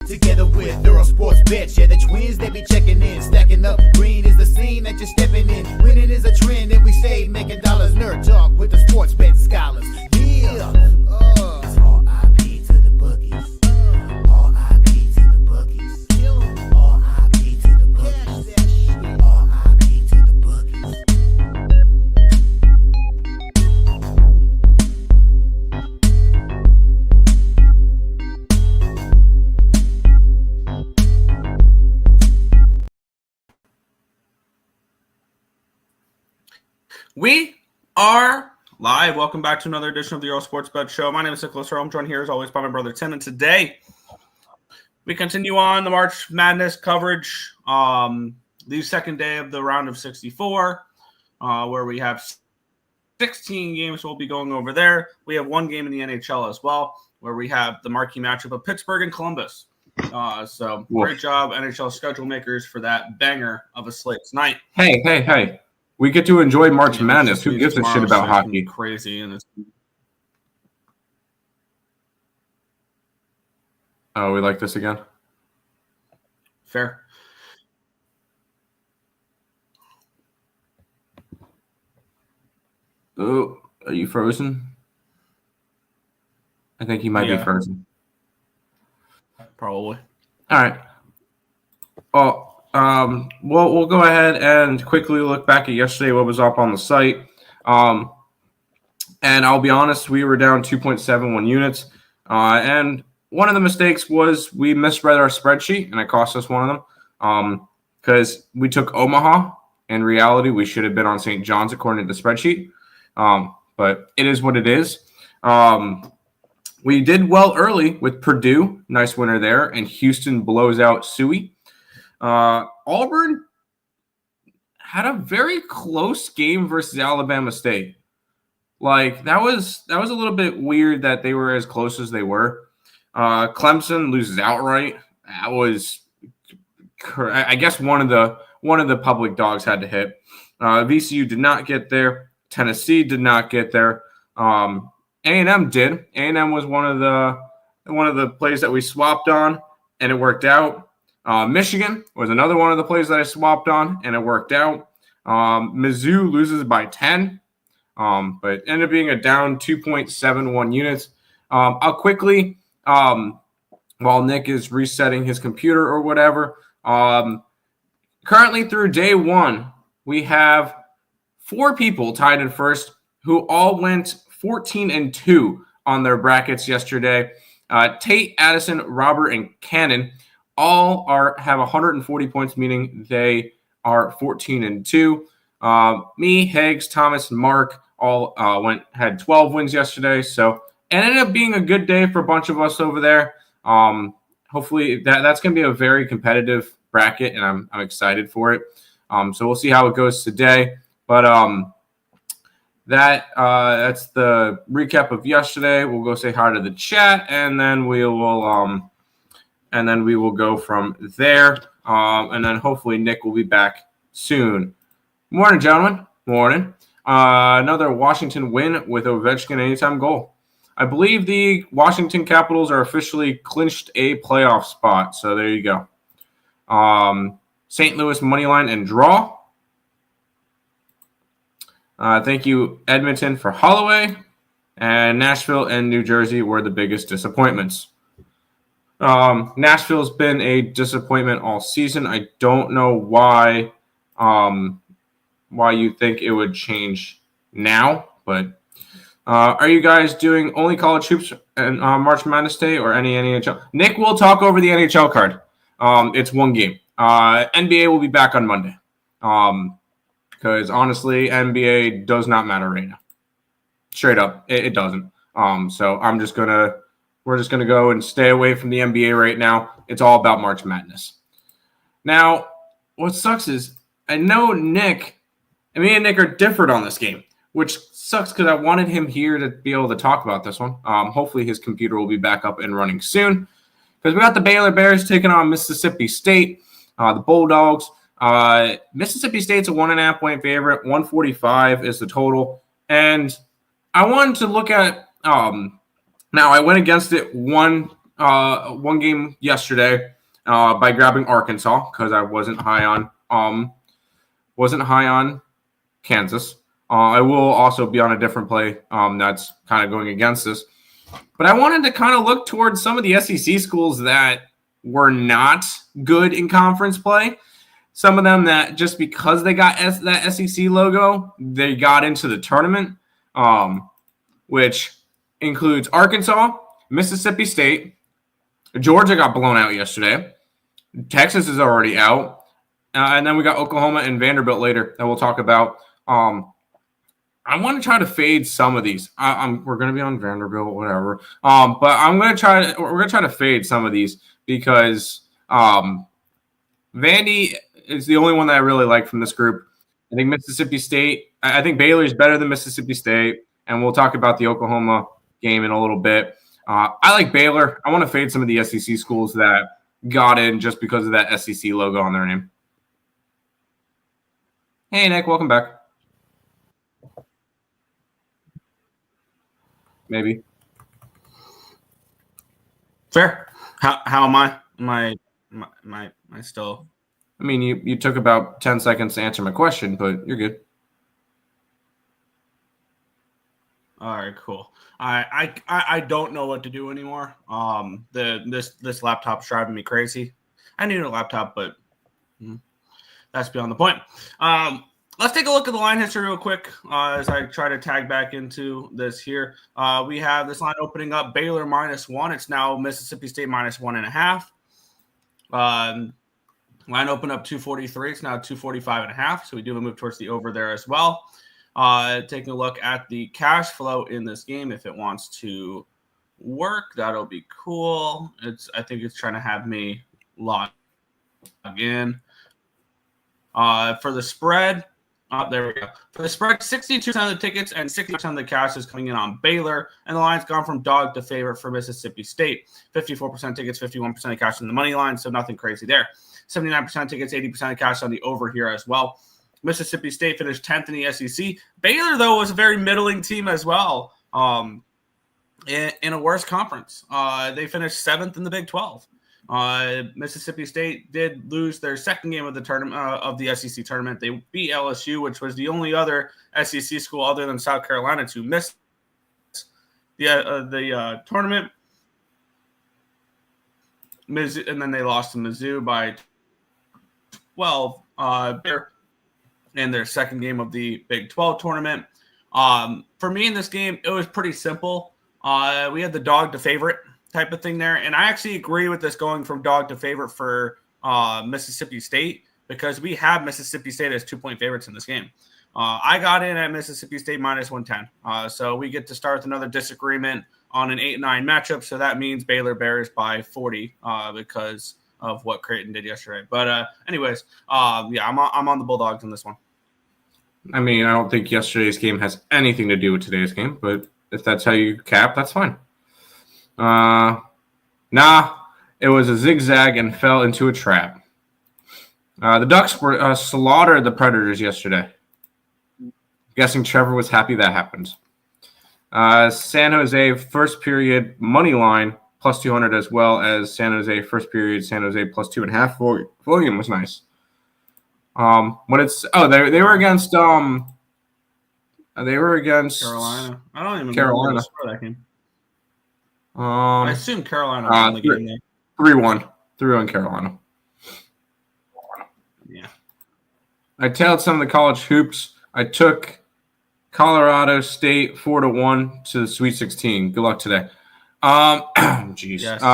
together with Earle Sports Bets. Yeah, the twins, they be checking in, stacking up. Green is the scene that you're stepping in. Winning is a trend, and we stay making dollars. Nerd talk with the sports bet scholars. Yeah, R.I.P. to the bookies. R.I.P. to the bookies. R.I.P. to the bookies. R.I.P. to the bookies. We are live. Welcome back to another edition of the Earle Sports Bet Show. My name is Nicholas Earle. I'm joined here as always by my brother Tim. And today we continue on the March Madness coverage. The second day of the round of 64, where we have 16 games we'll be going over there. We have one game in the NHL as well, where we have the marquee matchup of Pittsburgh and Columbus. So great job, NHL schedule makers, for that banger of a slate tonight. Hey. We get to enjoy March Madness. Who gives a shit about hockey? Crazy. And Oh, we like this again? Fair. Oh, are you frozen? I think he might be frozen. Probably. All right. Well, we'll go ahead and quickly look back at yesterday, what was up on the site. And I'll be honest, we were down 2.71 units. And one of the mistakes was we misread our spreadsheet, and it cost us one of them. Because we took Omaha. In reality, we should have been on St. John's according to the spreadsheet. But it is what it is. We did well early with Purdue. Nice winner there. And Houston blows out Suey. Auburn had a very close game versus Alabama State. Like, that was a little bit weird that they were as close as they were. Clemson loses outright. That was, I guess, one of the public dogs had to hit. VCU did not get there. Tennessee did not get there. A&M did. A&M was one of the plays that we swapped on, and it worked out. Michigan was another one of the plays that I swapped on, and it worked out. Mizzou loses by 10, but ended up being a down 2.71 units. I'll quickly, while Nick is resetting his computer or whatever, currently through day one, we have 4 people tied in first who all went 14-2 on their brackets yesterday. Tate, Addison, Robert, and Cannon all have 140 points, meaning they are 14-2. Me, Higgs, Thomas, and Mark all had 12 wins yesterday. So it ended up being a good day for a bunch of us over there. Hopefully that's going to be a very competitive bracket, and I'm excited for it. So we'll see how it goes today. But that's the recap of yesterday. We'll go say hi to the chat, and then we will go from there. And then hopefully Nick will be back soon. Morning, gentlemen. Morning. Another Washington win with Ovechkin anytime goal. I believe the Washington Capitals are officially clinched a playoff spot. So there you go. St. Louis moneyline and draw. Thank you, Edmonton, for Holloway. And Nashville and New Jersey were the biggest disappointments. Nashville's been a disappointment all season. I don't know why you think it would change now, but are you guys doing only college hoops and March Madness Day or any NHL? Nick will talk over the NHL card. It's one game. NBA will be back on Monday. Because honestly, NBA does not matter right now. Straight up, it doesn't. So we're just gonna go and stay away from the NBA right now. It's all about March Madness. Now, what sucks is I know me and Nick are different on this game, which sucks because I wanted him here to be able to talk about this one. Hopefully his computer will be back up and running soon. Because we got the Baylor Bears taking on Mississippi State, the Bulldogs. Mississippi State's a 1.5 point favorite. 145 is the total. And I wanted to look at now I went against it one one game yesterday by grabbing Arkansas because I wasn't high on Kansas. I will also be on a different play that's kind of going against this. But I wanted to kind of look towards some of the SEC schools that were not good in conference play. Some of them that just because they got that SEC logo, they got into the tournament, which includes Arkansas, Mississippi State. Georgia got blown out yesterday. Texas is already out. And then we got Oklahoma and Vanderbilt later that we'll talk about. I want to try to fade some of these. We're going to be on Vanderbilt, whatever. But we're going to try to fade some of these because Vandy is the only one that I really like from this group. I think Mississippi State. I think Baylor's better than Mississippi State, and we'll talk about the Oklahoma game in a little bit. I like Baylor. I want to fade some of the SEC schools that got in just because of that SEC logo on their name. Hey, Nick, welcome back. Maybe. Fair. How am I? Am I still? I mean, you took about 10 seconds to answer my question, but you're good. All right, cool. I don't know what to do anymore. This laptop's driving me crazy. I need a laptop, but that's beyond the point. Let's take a look at the line history real quick as I try to tag back into this here. We have this line opening up Baylor -1. It's now Mississippi State -1.5. Line open up 243. It's now 245.5. So we do have a move towards the over there as well. Taking a look at the cash flow in this game, if it wants to work, that'll be cool. I think it's trying to have me log in. For the spread, there we go. For the spread, 62% of the tickets and 60% of the cash is coming in on Baylor, and the line's gone from dog to favorite for Mississippi State. 54% tickets, 51% of cash in the money line, so nothing crazy there. 79% tickets, 80% of cash on the over here as well. Mississippi State finished 10th in the SEC. Baylor, though, was a very middling team as well in a worse conference. They finished 7th in the Big 12. Mississippi State did lose their second game of the tournament of the SEC tournament. They beat LSU, which was the only other SEC school other than South Carolina to miss the tournament. And then they lost to Mizzou by 12 in their second game of the Big 12 tournament. For me in this game, it was pretty simple. We had the dog to favorite type of thing there. And I actually agree with this going from dog to favorite for Mississippi State because we have Mississippi State as 2-point favorites in this game. I got in at Mississippi State -110. So we get to start with another disagreement on an 8-9 matchup. So that means Baylor Bears by 40 because of what Creighton did yesterday. But anyways, I'm on the Bulldogs in this one. I mean, I don't think yesterday's game has anything to do with today's game, but if that's how you cap, that's fine. It was a zigzag and fell into a trap. The Ducks were slaughtered the Predators yesterday. Guessing Trevor was happy that happened. San Jose first period money line +200 as well as San Jose first period San Jose +2.5. Volume was nice. When it's they were against Carolina. I don't even Carolina. remember that game. I assume Carolina won the game there. 3-1. 3-1 Carolina. Yeah. I tailed some of the college hoops. I took Colorado State 4-1 to the Sweet 16. Good luck today. Jeez. Yes.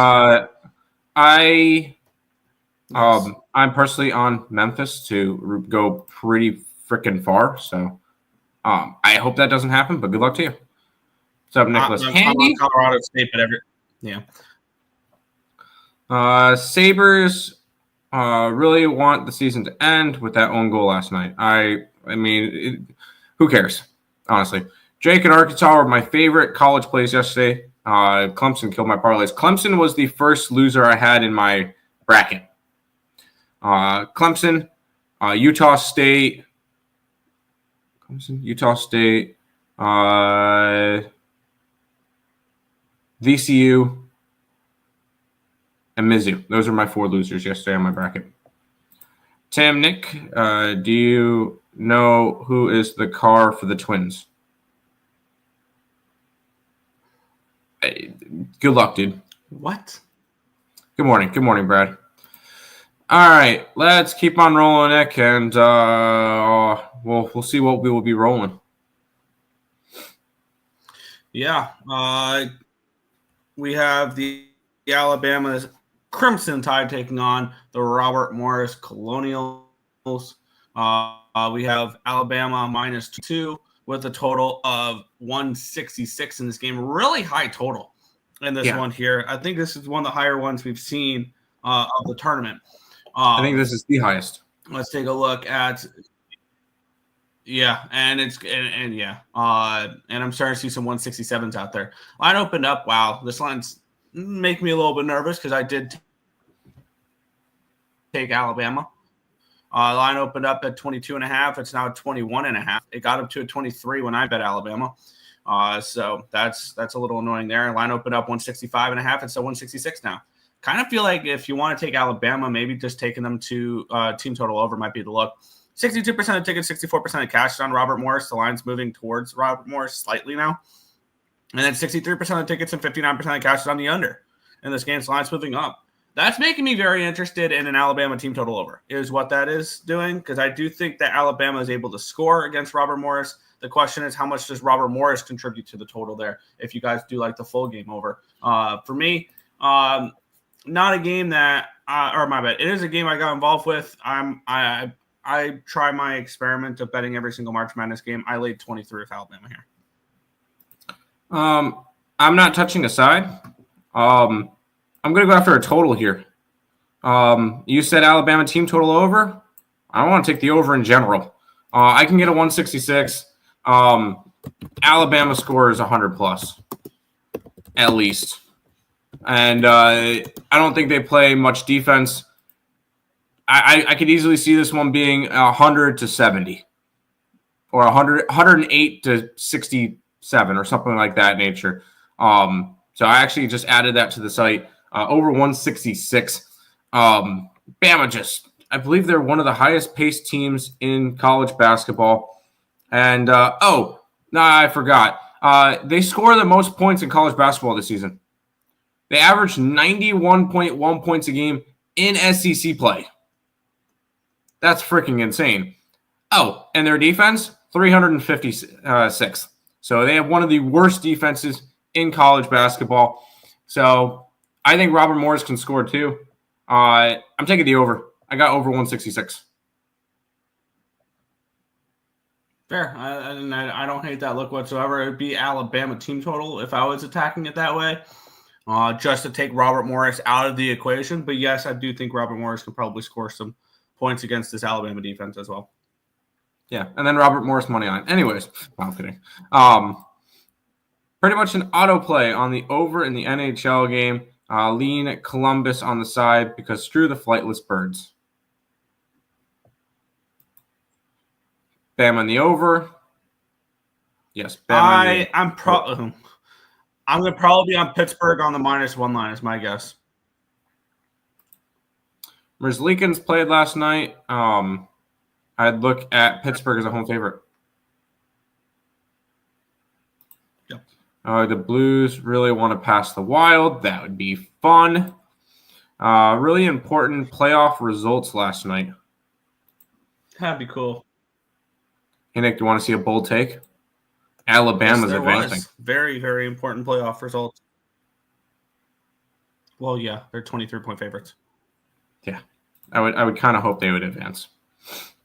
I'm personally on Memphis to go pretty freaking far. So I hope that doesn't happen, but good luck to you. What's up, Nicholas? I'm on Colorado State, but Sabres really want the season to end with that own goal last night. I mean, who cares, honestly? Drake and Arkansas were my favorite college plays yesterday. Clemson killed my parlays. Clemson was the first loser I had in my bracket. Clemson, Utah State, VCU, and Mizzou. Those are my 4 losers yesterday on my bracket. Tim, Nick, do you know who is the car for the Twins? Good luck, dude. What? Good morning. Good morning, Brad. All right, let's keep on rolling, Nick, and we'll see what we will be rolling. Yeah, we have the Alabama's Crimson Tide taking on the Robert Morris Colonials. We have Alabama -2 with a total of 166 in this game. Really high total in this one here. I think this is one of the higher ones we've seen of the tournament. I think this is the highest. Let's take a look at and I'm starting to see some 167s out there. Line opened up. Wow, this line's make me a little bit nervous because I did take Alabama. Line opened up at 22.5. It's now 21.5. It got up to a 23 when I bet Alabama. So that's a little annoying there. Line opened up 165.5. It's at 166 now. Kind of feel like if you want to take Alabama, maybe just taking them to team total over might be the look. 62% of tickets, 64% of cash on Robert Morris. The line's moving towards Robert Morris slightly now. And then 63% of tickets and 59% of cash on the under. In this game, the line's moving up. That's making me very interested in an Alabama team total over, is what that is doing, because I do think that Alabama is able to score against Robert Morris. The question is, how much does Robert Morris contribute to the total there if you guys do like the full game over? For me, not a game that or my bad. It is a game I got involved with. I try my experiment of betting every single March Madness game. I laid 23 with Alabama here. I'm not touching a side. I'm going to go after a total here. You said Alabama team total over. I don't want to take the over in general. I can get a 166. Alabama score is 100 plus, at least. And I don't think they play much defense. I could easily see this one being 100 to 70 or 108 to 67 or something like that nature. So I actually just added that to the site. Over 166. Bama I believe they're one of the highest paced teams in college basketball. And, I forgot. They score the most points in college basketball this season. They average 91.1 points a game in SEC play. That's freaking insane. Oh, and their defense, 356. So they have one of the worst defenses in college basketball. So I think Robert Morris can score too. I'm taking the over. I got over 166. Fair. I don't hate that look whatsoever. It would be Alabama team total if I was attacking it that way. Just to take Robert Morris out of the equation. But yes, I do think Robert Morris can probably score some points against this Alabama defense as well. Yeah, and then Robert Morris money line. Anyways, I'm kidding. Pretty much an auto play on the over in the NHL game. Lean Columbus on the side because screw the flightless birds. Bam on the over. Yes, Bam I'm going to probably be on Pittsburgh on the -1 line is my guess. Merzlikins played last night. I'd look at Pittsburgh as a home favorite. Yep. The Blues really want to pass the Wild. That would be fun. Really important playoff results last night. That'd be cool. Hey, Nick, do you want to see a bold take? Alabama's advancing. Very, very important playoff results. Well, yeah, they're 23-point favorites. Yeah, I would kind of hope they would advance.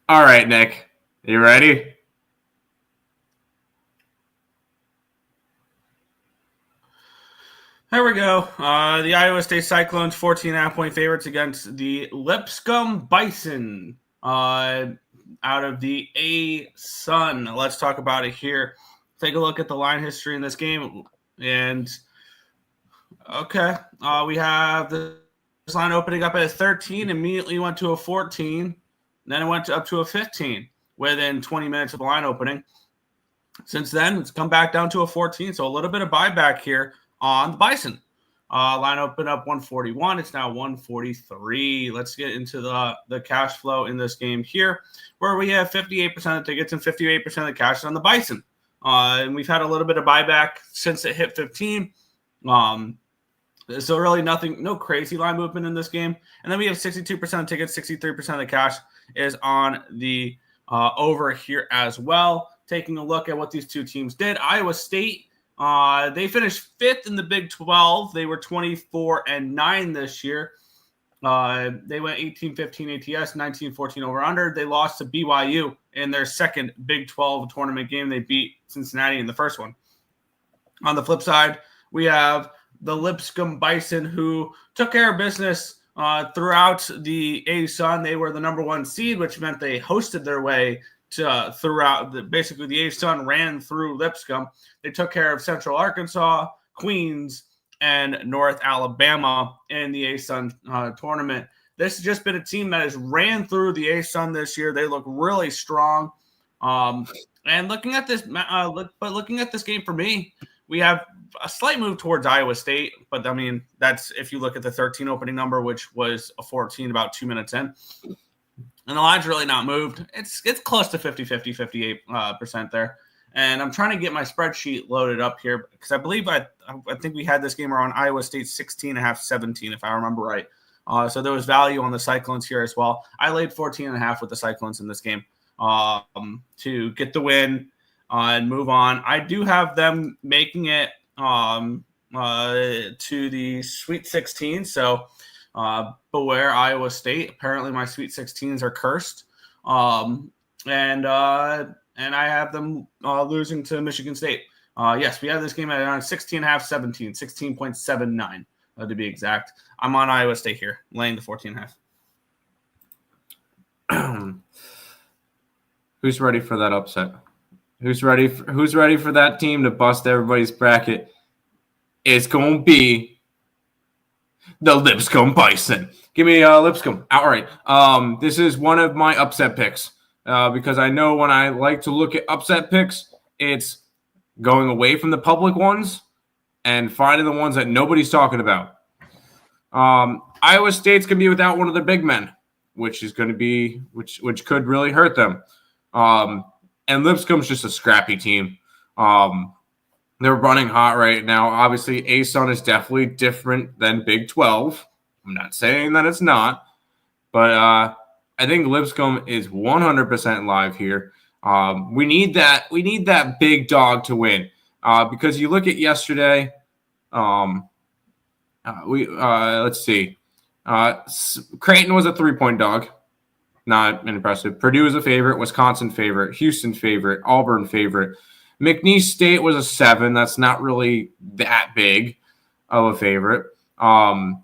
All right, Nick, you ready? There we go. The Iowa State Cyclones 14.5-point favorites against the Lipscomb Bison out of the A-Sun. Let's talk about it here. Take a look at the line history in this game. And, okay, we have this line opening up at a 13, immediately went to a 14, then it went up to a 15 within 20 minutes of the line opening. Since then, it's come back down to a 14, so a little bit of buyback here on the Bison. Line opened up 141. It's now 143. Let's get into the cash flow in this game here, where we have 58% of the tickets and 58% of the cash on the Bison. And we've had a little bit of buyback since it hit 15. So really no crazy line movement in this game. And then we have 62% of tickets, 63% of the cash is on the over here as well. Taking a look at what these two teams did. Iowa State, they finished 5th in the Big 12. They were 24-9 this year. They went 18-15 ATS, 19-14 over under. They lost to BYU in their second Big 12 tournament game. They beat Cincinnati in the first one. On the flip side, we have the Lipscomb Bison, who took care of business throughout the A-Sun. They were the number 1 seed, which meant they hosted their way to basically the A-Sun ran through Lipscomb. They took care of Central Arkansas, Queens, and North Alabama in the A-Sun tournament. This has just been a team that has ran through the A-Sun this year. They look really strong. And looking at this, looking at this game for me, we have a slight move towards Iowa State, but I mean, that's if you look at the 13 opening number, which was a 14 about 2 minutes in. And the line's really not moved. It's close to 50, 58% there. And I'm trying to get my spreadsheet loaded up here because I believe I think we had this game around Iowa State 16.5, 17, if I remember right. So there was value on the Cyclones here as well. I laid 14.5 with the Cyclones in this game to get the win and move on. I do have them making it to the Sweet 16. So beware Iowa State. Apparently my Sweet 16s are cursed. And I have them losing to Michigan State. Yes, we have this game at around 16.5, 17, 16.79 to be exact. I'm on Iowa State here, laying the 14.5. Who's ready for that upset? Who's ready for that team to bust everybody's bracket? It's going to be the Lipscomb Bison. Give me Lipscomb outright. This is one of my upset picks because I know when I like to look at upset picks, it's going away from the public ones and finding the ones that nobody's talking about. Iowa State's going to be without one of their big men, which is going to be which could really hurt them. And Lipscomb's just a scrappy team. They're running hot right now. Obviously, A-Sun is definitely different than Big 12. I'm not saying that it's not, but I think Lipscomb is 100% live here. We need that big dog to win because you look at yesterday. Let's see. Creighton was a 3-point dog. Not impressive. Purdue is a favorite. Wisconsin favorite. Houston favorite. Auburn favorite. McNeese State was a 7. That's not really that big of a favorite. BYU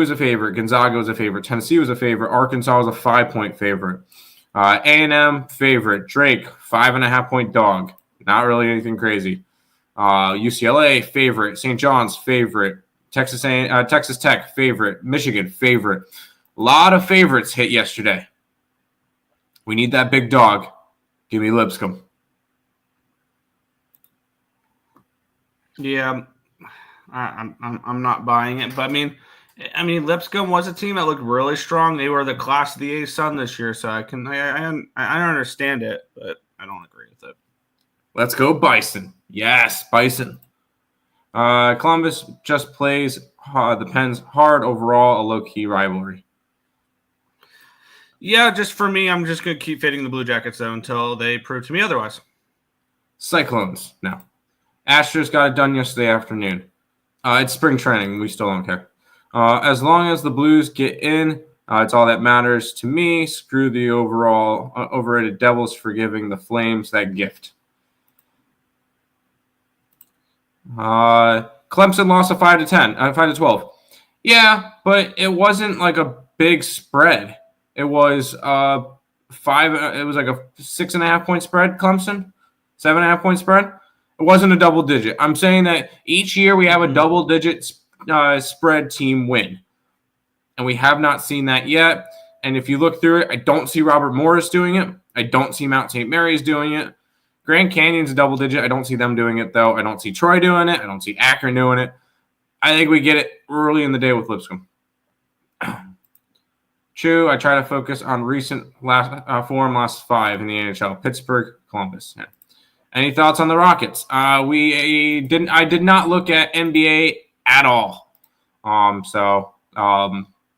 is a favorite. Gonzaga was a favorite. Tennessee was a favorite. Arkansas was a 5-point favorite. A&M favorite. Drake, 5.5-point dog. Not really anything crazy. UCLA favorite. St. John's favorite. Texas Tech favorite. Michigan favorite. A lot of favorites hit yesterday. We need that big dog. Give me Lipscomb. Yeah, I'm not buying it, but I mean, Lipscomb was a team that looked really strong. They were the class of the A-Sun this year, so I understand it, but I don't agree with it. Let's go Bison. Yes, Bison. Columbus just plays the Pens hard overall, a low-key rivalry. Yeah, just for me, I'm just going to keep fading the Blue Jackets, though, until they prove to me otherwise. Cyclones now. Astros got it done yesterday afternoon. It's spring training. We still don't care. As long as the Blues get in, it's all that matters to me. Screw the overall overrated Devils for giving the Flames that gift. Clemson lost a 5-12. Yeah, but it wasn't like a big spread. It was It was like a 6.5-point spread. Clemson, 7.5-point spread. It wasn't a double digit. I'm saying that each year we have a double digit spread team win, and we have not seen that yet. And if you look through it, I don't see Robert Morris doing it. I don't see Mount St. Mary's doing it. Grand Canyon's a double digit. I don't see them doing it, though. I don't see Troy doing it. I don't see Akron doing it. I think we get it early in the day with Lipscomb. True, I try to focus on recent last 5 in the NHL. Pittsburgh, Columbus. Yeah. Any thoughts on the Rockets? I did not look at NBA at all. No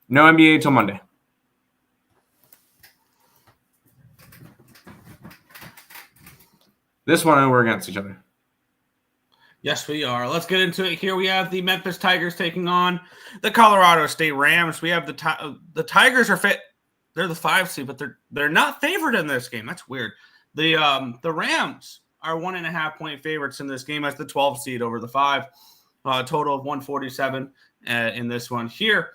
NBA till Monday. This one, we're against each other. Yes, we are. Let's get into it here. We have the Memphis Tigers taking on the Colorado State Rams. We have the Tigers are fit. They're the 5 seed, but they're not favored in this game. That's weird. The Rams are 1.5-point favorites in this game as the 12 seed over the 5. Total of 147 in this one here.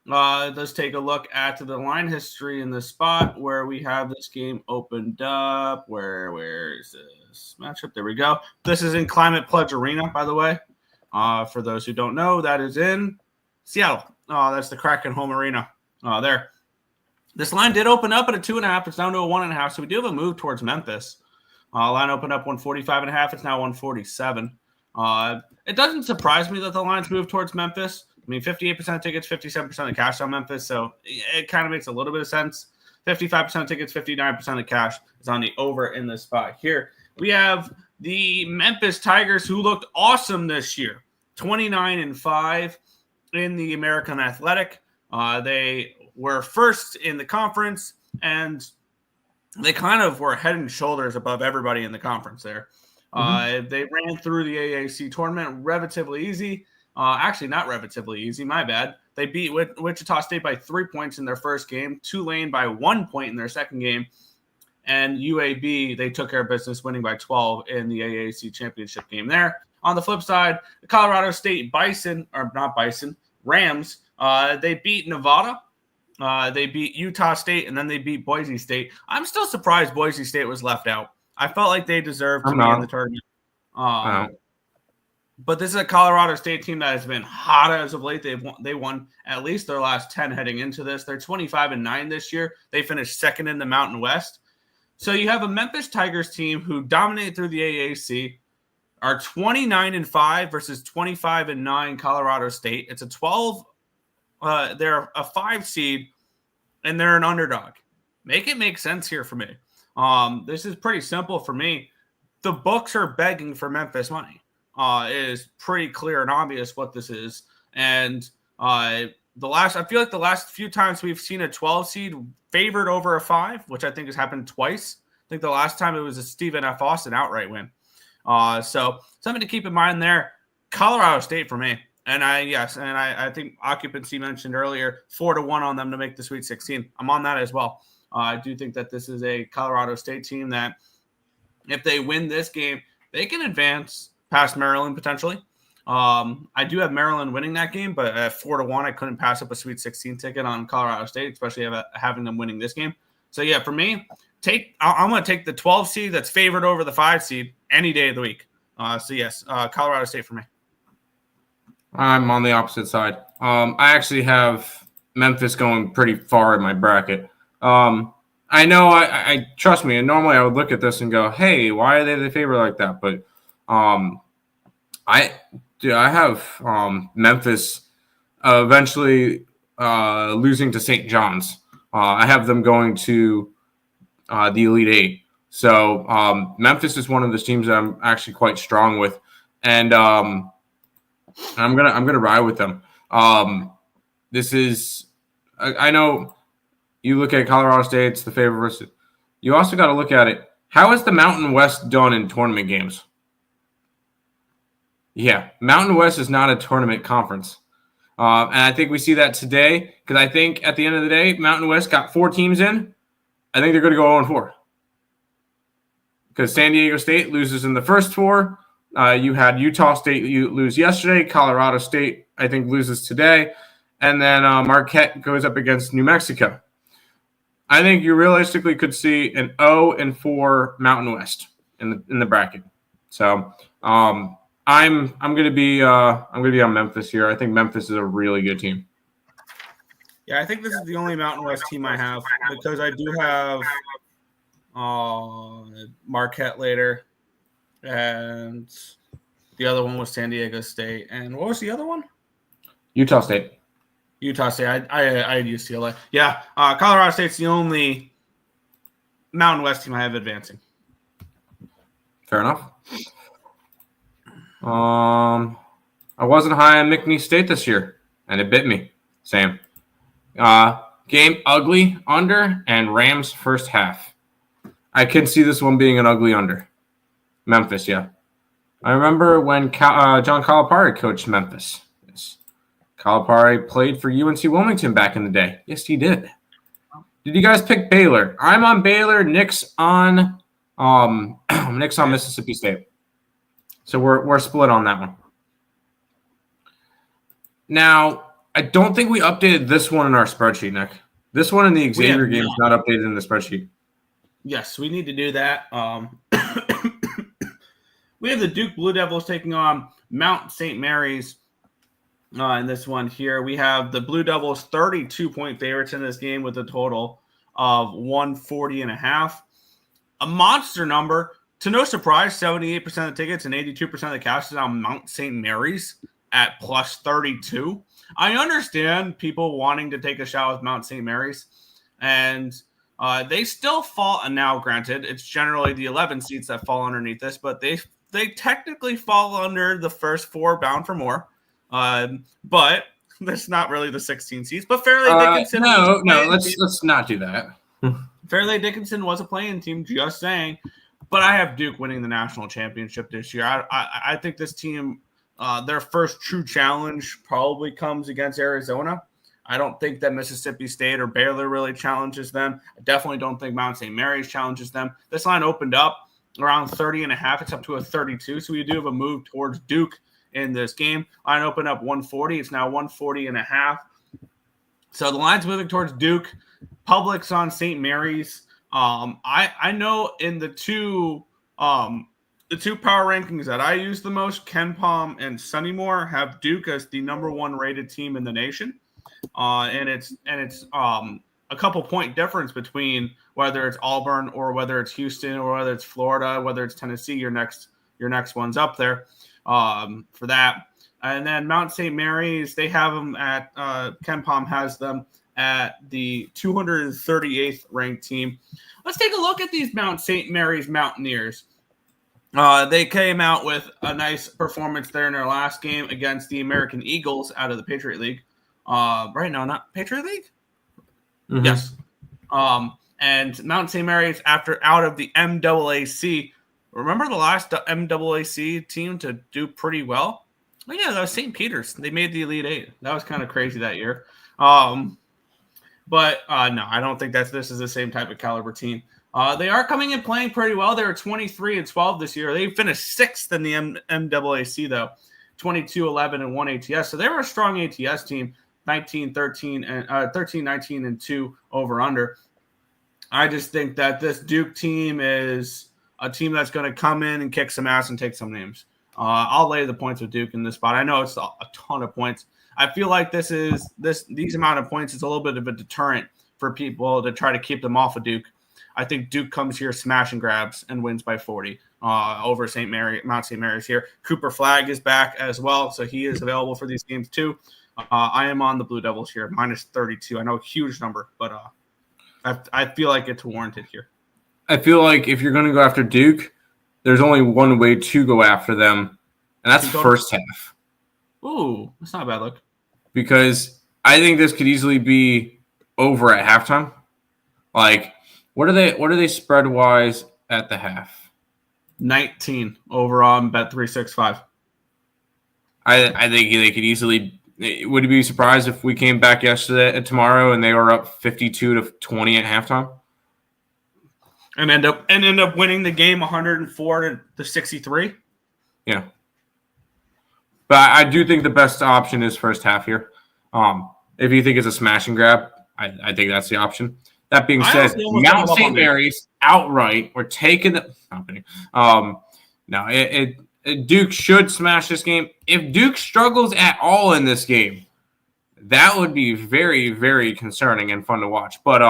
Let's take a look at the line history in the spot where we have this game opened up. Where is this matchup? There we go. This is in Climate Pledge Arena, by the way. For those who don't know, that is in Seattle. That's the Kraken home arena. There. This line did open up at a 2.5. It's down to a 1.5. So we do have a move towards Memphis. Line opened up 145.5. It's now 147. It doesn't surprise me that the lines move towards Memphis. I mean, 58% of tickets, 57% of cash on Memphis. So it kind of makes a little bit of sense. 55% of tickets, 59% of cash is on the over in this spot. Here we have the Memphis Tigers, who looked awesome this year. 29-5 in the American Athletic. They were first in the conference, and they kind of were head and shoulders above everybody in the conference there. They ran through the AAC tournament relatively easy. Actually, not relatively easy. My bad. They beat Wichita State by 3 points in their first game, Tulane by 1 point in their second game, and UAB, they took care of business, winning by 12 in the AAC championship game there. On the flip side, the Colorado State Rams, they beat Nevada. They beat Utah State, and then they beat Boise State. I'm still surprised Boise State was left out. I felt like they deserved to be in the tournament. But this is a Colorado State team that has been hot as of late. They won at least their last 10 heading into this. They're 25-9 this year. They finished second in the Mountain West. So you have a Memphis Tigers team who dominate through the AAC, are 29-5 versus 25-9 Colorado State. It's a 12. They're a 5 seed, and they're an underdog. Make it make sense here for me. This is pretty simple for me. The books are begging for Memphis money. It is pretty clear and obvious what this is. And I feel like the last few times we've seen a 12 seed favored over a 5, which I think has happened twice. I think the last time it was a Stephen F. Austin outright win. So something to keep in mind there. Colorado State for me. And I think Occupancy mentioned earlier 4-1 on them to make the Sweet 16. I'm on that as well. I do think that this is a Colorado State team that if they win this game, they can advance past Maryland potentially. I do have Maryland winning that game, but at 4-1, I couldn't pass up a Sweet 16 ticket on Colorado State, especially having them winning this game. So yeah, for me, I'm going to take the 12 seed that's favored over the 5 seed any day of the week. So yes, Colorado State for me. I'm on the opposite side. I actually have Memphis going pretty far in my bracket. I know I trust me, and normally I would look at this and go, hey, why are they the favorite like that? But I have Memphis eventually losing to St. John's. I have them going to the Elite Eight. So Memphis is one of those teams that I'm actually quite strong with, and I'm gonna ride with them. This is I know you look at Colorado State, it's the favorite versus. You also got to look at it. How is the Mountain West done in tournament games? Yeah, Mountain West is not a tournament conference. And I think we see that today because I think at the end of the day, Mountain West got 4 teams in. I think they're going to go 0-4 because San Diego State loses in the first 4. You had Utah State lose yesterday. Colorado State, I think, loses today. And then Marquette goes up against New Mexico. I think you realistically could see an 0-4 Mountain West in the bracket. So I'm going to be on Memphis here. I think Memphis is a really good team. Yeah, I think this is the only Mountain West team I have because I do have Marquette later. and the other one was San Diego State. And what was the other one? Utah State. Utah State. I had UCLA. Yeah, Colorado State's the only Mountain West team I have advancing. Fair enough. I wasn't high on McNeese State this year, and it bit me. Same. Game ugly under and Rams first half. I can see this one being an ugly under. Memphis, yeah. I remember when John Calipari coached Memphis. Yes. Calipari played for UNC Wilmington back in the day. Yes, he did. Did you guys pick Baylor? I'm on Baylor. Nick's on Mississippi State. So we're split on that one. Now, I don't think we updated this one in our spreadsheet, Nick. This one in the Xavier game is not updated in the spreadsheet. Yes, we need to do that. We have the Duke Blue Devils taking on Mount St. Mary's in this one here. We have the Blue Devils 32-point favorites in this game with a total of 140.5. A monster number. To no surprise, 78% of the tickets and 82% of the cash is on Mount St. Mary's at plus 32. I understand people wanting to take a shot with Mount St. Mary's, and they still fall. And now, granted, it's generally the 11 seats that fall underneath this, but they technically fall under the first four bound for more. But that's not really the 16 seats. But Fairleigh Dickinson. No, let's not do that. Fairleigh Dickinson was a playing team, just saying. But I have Duke winning the national championship this year. I think this team, their first true challenge probably comes against Arizona. I don't think that Mississippi State or Baylor really challenges them. I definitely don't think Mount St. Mary's challenges them. This line opened up around 30.5. It's up to a 32. So we do have a move towards Duke in this game. Line opened up 140. It's now 140.5. So the line's moving towards Duke. Public's on St. Mary's. I know in the two power rankings that I use the most, Ken Palm and Sonny Moore have Duke as the number one rated team in the nation. And it's a couple point difference between whether it's Auburn or whether it's Houston or whether it's Florida, whether it's Tennessee. Your next one's up there for that. And then Mount St. Mary's, they have them at Ken Palm has them at the 238th ranked team. Let's take a look at these Mount St. Mary's Mountaineers. They came out with a nice performance there in their last game against the American Eagles out of the Patriot League. Right now, not Patriot League? Mm-hmm. Yes. And Mount St. Mary's out of the MAAC. Remember the last MAAC team to do pretty well? Oh, yeah, that was St. Peter's. They made the Elite Eight. That was kind of crazy that year. But no, I don't think this is the same type of caliber team. They are coming in playing pretty well. They were 23-12 this year. They finished sixth in the MAAC, though, 22-11 and 1 ATS. So they were a strong ATS team, 19-13 and 13-19 and 2 over under. I just think that this Duke team is a team that's going to come in and kick some ass and take some names. I'll lay the points with Duke in this spot. I know it's a ton of points. I feel like these amount of points is a little bit of a deterrent for people to try to keep them off of Duke. I think Duke comes here, smash and grabs, and wins by 40 over Mount St. Mary's here. Cooper Flagg is back as well, so he is available for these games too. I am on the Blue Devils here, minus 32. I know a huge number, but I feel like it's warranted here. I feel like if you're going to go after Duke, there's only one way to go after them, and that's first half. Ooh, that's not a bad look. Because I think this could easily be over at halftime. Like, what are they spread wise at the half? 19 over on Bet365. I think they could easily. Would you be surprised if we came back tomorrow and they were up 52-20 at halftime? And end up winning the game 104-63? Yeah. But I do think the best option is first half here. If you think it's a smash and grab, I think that's the option. That being said, Mount St. Mary's outright, we're taking the company. Duke should smash this game. If Duke struggles at all in this game, that would be very, very concerning and fun to watch. But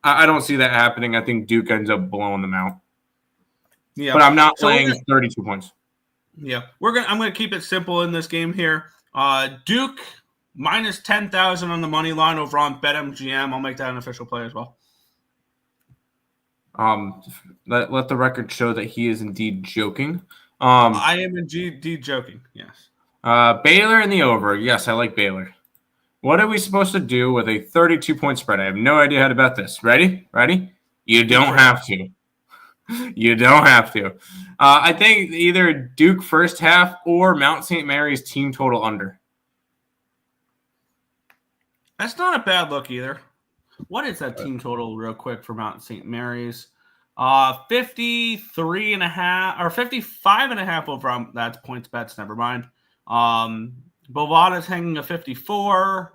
I don't see that happening. I think Duke ends up blowing them out. Yeah, but I'm not so laying 32 points. Yeah, I'm gonna keep it simple in this game here. Duke minus 10,000 on the money line over on BetMGM. I'll make that an official play as well. Let the record show that he is indeed joking. I am indeed joking. Yes. Baylor in the over. Yes, I like Baylor. What are we supposed to do with a 32-point spread? I have no idea how to bet this. Ready? You don't have to. You don't have to. I think either Duke first half or Mount St. Mary's team total under. That's not a bad look either. What is that team total real quick for Mount St. Mary's? 53.5 or 55.5 over. That's points bets. Never mind. Bovada's hanging a 54.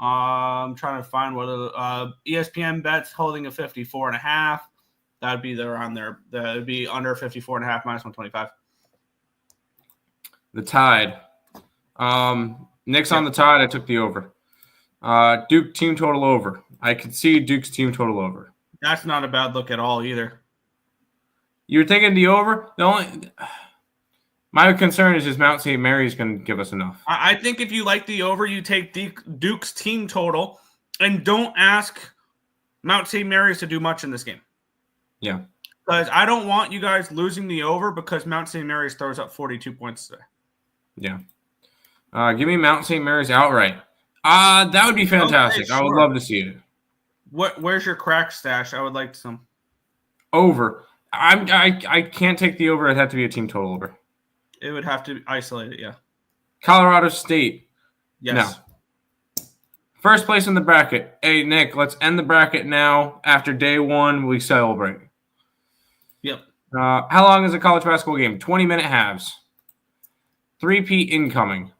I'm trying to find what ESPN bets holding a 54.5. That'd be around there. That would be under 54.5 minus 125. The Tide. Nick's on the Tide. I took the over. Duke team total over. I could see Duke's team total over. That's not a bad look at all either. You're taking the over? My concern is Mount St. Mary's going to give us enough. I think if you like the over, you take Duke's team total and don't ask Mount St. Mary's to do much in this game. Yeah. Because I don't want you guys losing the over because Mount St. Mary's throws up 42 points today. Yeah. Give me Mount St. Mary's outright. That would be fantastic. Okay, sure. I would love to see it. Where's your crack stash? I would like some. Over. I can't take the over. It'd have to be a team total over. It would have to isolate it, yeah. Colorado State. Yes. Now, first place in the bracket. Hey, Nick, let's end the bracket now. After day one, we celebrate. Yep. How long is a college basketball game? 20-minute halves. 3P incoming.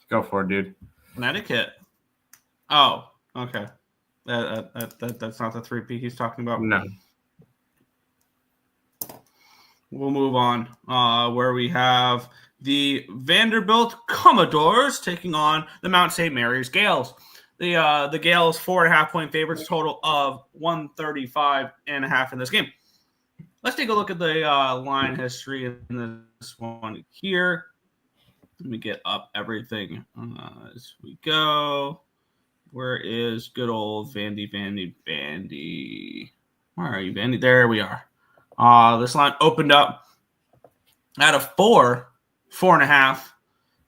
Go for it, dude. Connecticut. Oh, okay. That's not the 3P he's talking about. No. We'll move on where we have the Vanderbilt Commodores taking on the Mount St. Mary's Gales. The Gales 4.5-point favorites, total of 135.5 in this game. Let's take a look at the line history in this one here. Let me get up everything as we go. Where is good old Vandy? Where are you, Vandy? There we are. This line opened up at a 4.5,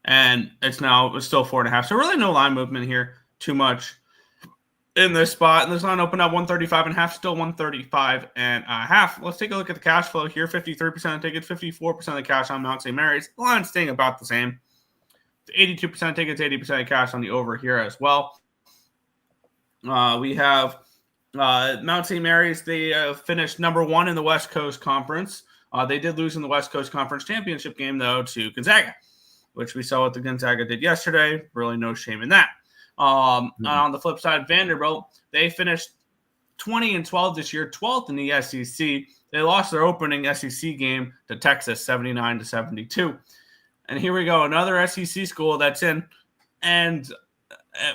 and it's still 4.5. So really no line movement here too much in this spot. And this line opened up 135.5, still 135.5. Let's take a look at the cash flow here. 53% of tickets, 54% of the cash on Mount St. Mary's. The line's staying about the same. 82% tickets, 80% of cash on the over here as well. We have Mount St. Mary's. They finished number 1 in the West Coast Conference. They did lose in the West Coast Conference championship game, though, to Gonzaga, which we saw what the Gonzaga did yesterday. Really no shame in that. On the flip side, Vanderbilt, they finished 20-12 this year, 12th in the SEC. They lost their opening SEC game to Texas, 79-72. And here we go, another SEC school that's in. And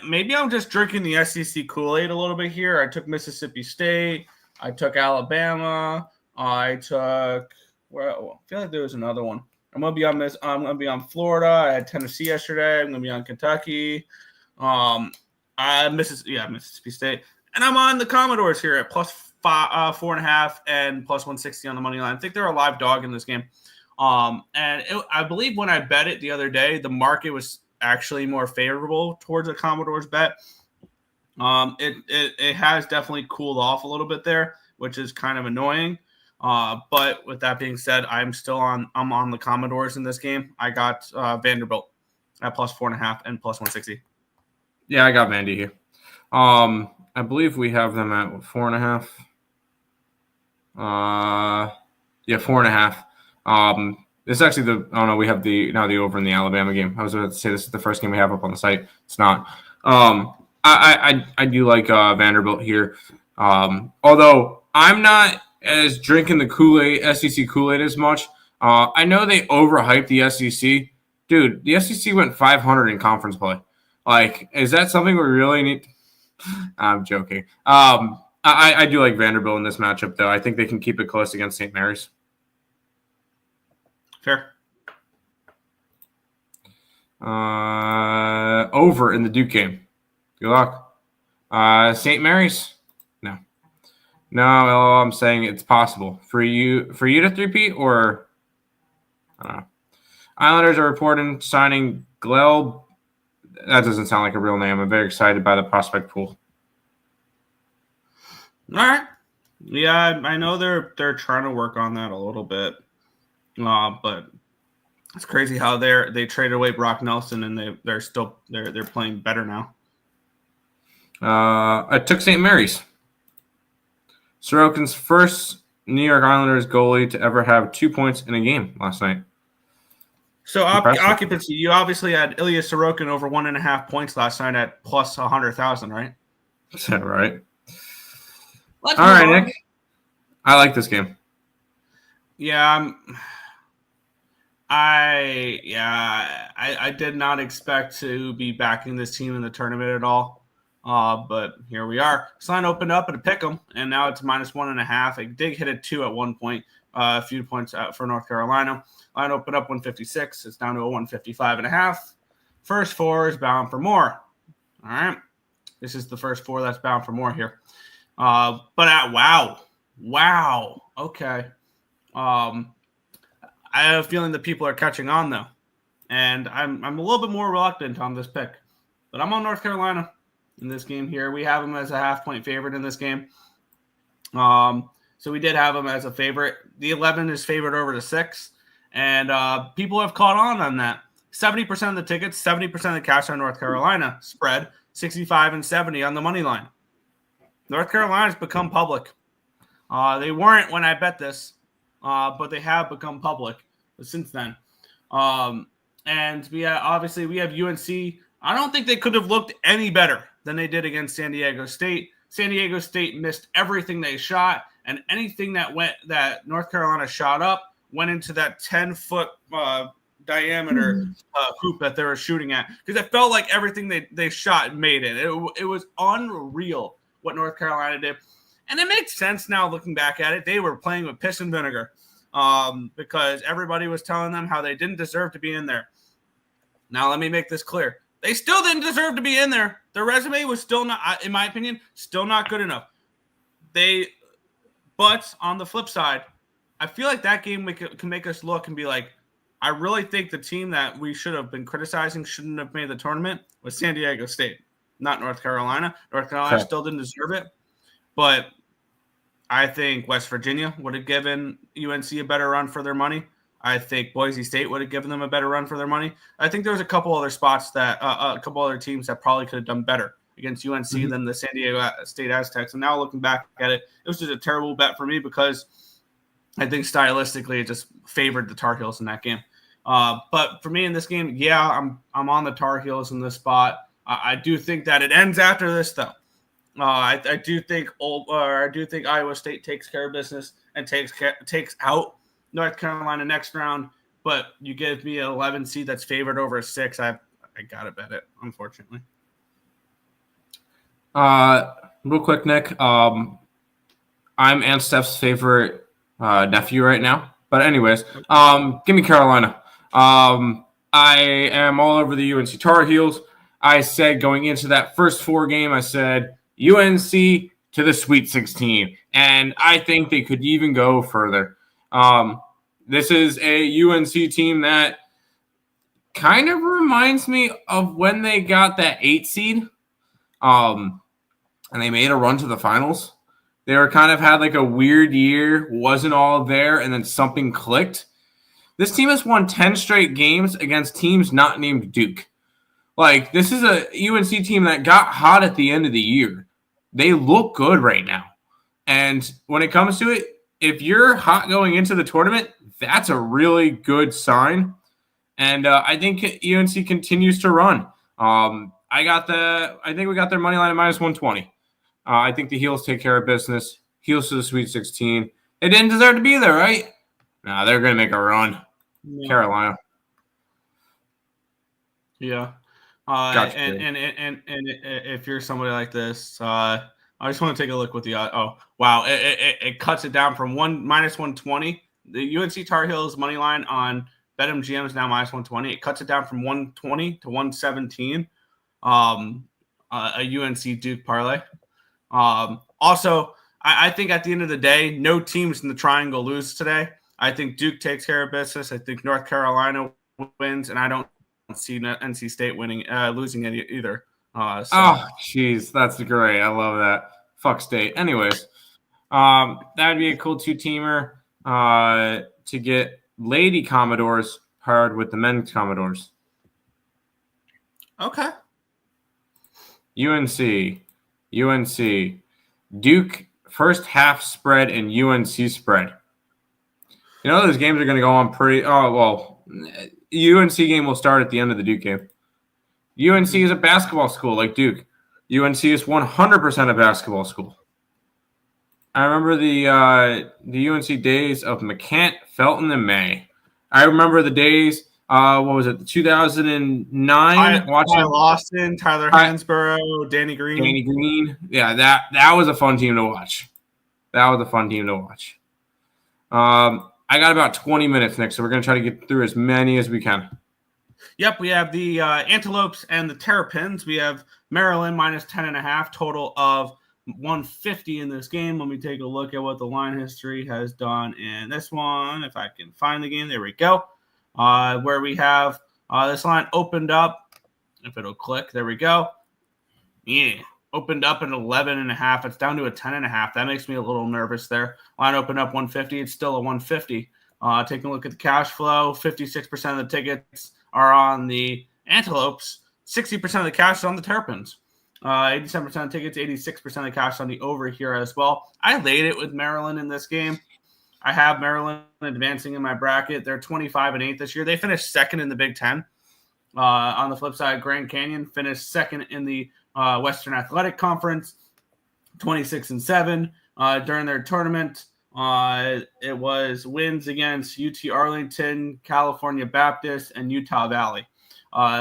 maybe I'm just drinking the SEC Kool-Aid a little bit here. I took Mississippi State. I took Alabama. I took I feel like there was another one. I'm gonna be on Florida. I had Tennessee yesterday. I'm gonna be on Kentucky. Mississippi State, and I'm on the Commodores here at plus 4.5 and plus 160 on the money line. I think they're a live dog in this game. I believe when I bet it the other day, the market was actually more favorable towards the Commodores bet. It has definitely cooled off a little bit there, which is kind of annoying. But with that being said, I'm on the Commodores in this game. I got Vanderbilt at plus 4.5 and plus 160. Yeah, I got Vandy here. I believe we have them at 4.5. 4.5. This is actually we have the over in the Alabama game. I was about to say this is the first game we have up on the site. It's not. I do like Vanderbilt here. Although I'm not as drinking the Kool-Aid, SEC Kool-Aid as much. I know they overhyped the SEC. Dude, the SEC went 500 in conference play. Like, is that something we really need? I'm joking. I do like Vanderbilt in this matchup, though. I think they can keep it close against St. Mary's. Fair. Over in the Duke game. Good luck. St. Mary's? No. No, I'm saying it's possible. For you to three-peat, or I don't know. Islanders are reporting signing Gleb. That doesn't sound like a real name. I'm very excited by the prospect pool. All right. Yeah, I know they're trying to work on that a little bit. But it's crazy how they traded away Brock Nelson and they're playing better now. I took St. Mary's. Sorokin's first New York Islanders goalie to ever have 2 points in a game last night. So occupancy, you obviously had Ilya Sorokin over 1.5 points last night at plus 100,000, right? Is that right? All right, Nick. I like this game. Yeah, I did not expect to be backing this team in the tournament at all. But here we are. This line opened up at a pick 'em, and now it's minus 1.5. It did hit a 2 at one point, a few points out for North Carolina. Line opened up 156. It's down to a 155.5. First four is bound for more. All right. This is the first four that's bound for more here. But at wow. Okay. I have a feeling that people are catching on though, and I'm a little bit more reluctant on this pick, but I'm on North Carolina in this game here. We have them as a 0.5-point favorite in this game. So we did have them as a favorite. The 11 is favored over the 6, and people have caught on that. 70% of the tickets, 70% of the cash on North Carolina spread, 65 and 70 on the money line. North Carolina's become public. They weren't when I bet this, but they have become public since then. And we have UNC. I don't think they could have looked any better than they did against San Diego State. San Diego State missed everything they shot, and anything that North Carolina shot up went into that 10-foot diameter hoop that they were shooting at, because it felt like everything they shot made it. It was unreal what North Carolina did. And it makes sense now looking back at it. They were playing with piss and vinegar because everybody was telling them how they didn't deserve to be in there. Now, let me make this clear. They still didn't deserve to be in there. Their resume was still not, in my opinion, still not good enough. But on the flip side, I feel like that game can make us look and be like, I really think the team that we should have been criticizing shouldn't have made the tournament was San Diego State, not North Carolina. North Carolina still didn't deserve it. But I think West Virginia would have given UNC a better run for their money. I think Boise State would have given them a better run for their money. I think there was a couple other spots that a couple other teams that probably could have done better against UNC than the San Diego State Aztecs. And now looking back at it, it was just a terrible bet for me because I think stylistically it just favored the Tar Heels in that game. But for me in this game, I'm on the Tar Heels in this spot. I do think that it ends after this though. I do think Iowa State takes care of business and takes out North Carolina next round. But you give me an 11 seed that's favored over a 6. I gotta bet it, unfortunately. Real quick, Nick. I'm Aunt Steph's favorite nephew right now. But anyways, give me Carolina. I am all over the UNC Tar Heels. I said going into that first 4 game, I said UNC to the Sweet 16, and I think they could even go further. This is a UNC team that kind of reminds me of when they got that 8 seed, and they made a run to the finals. They were kind of had like a weird year, wasn't all there, and then something clicked. This team has won 10 straight games against teams not named Duke. Like, this is a UNC team that got hot at the end of the year. They look good right now. And when it comes to it, if you're hot going into the tournament, that's a really good sign. And I think UNC continues to run. I think we got their money line at minus 120. I think the Heels take care of business. Heels to the Sweet 16. They didn't deserve to be there, right? Nah, they're going to make a run. Yeah. Carolina. Yeah. And if you're somebody like this, I just want to take a look with the oh wow, it cuts it down from minus 120. The UNC Tar Heels money line on BetMGM is now minus 120. It cuts it down from 120 to 117. A UNC Duke parlay. Also, I think at the end of the day, no teams in the triangle lose today. I think Duke takes care of business. I think North Carolina wins, and I don't see NC State losing it either. Oh, jeez, that's great. I love that. Fuck State. Anyways, that would be a cool two-teamer to get Lady Commodores paired with the men's Commodores. Okay. UNC, Duke first half spread and UNC spread. You know those games are going to go on pretty. Oh well, UNC game will start at the end of the Duke game. UNC is a basketball school like Duke. UNC is 100% a basketball school. I remember the UNC days of McCant, Felton, and May. I remember the days. What was it? 2009. Watching Lawson, Tyler Hansborough, Danny Green. Yeah, that was a fun team to watch. I got about 20 minutes next, so we're going to try to get through as many as we can. Yep, we have the Antelopes and the Terrapins. We have Maryland minus 10.5, total of 150 in this game. Let me take a look at what the line history has done in this one. If I can find the game, there we go. Where we have this line opened up. If it'll click, there we go. Yeah, opened up at 11.5. It's down to a 10.5. That makes me a little nervous there. Line opened up 150. It's still a 150. Taking a look at the cash flow, 56% of the tickets are on the Antelopes. 60% of the cash is on the Terrapins. 87% of tickets, 86% of the cash on the over here as well. I laid it with Maryland in this game. I have Maryland advancing in my bracket. They're 25-8 this year. They finished second in the Big Ten. On the flip side, Grand Canyon finished second in the Western Athletic Conference, 26-7 during their tournament. It was wins against UT Arlington, California Baptist, and Utah Valley,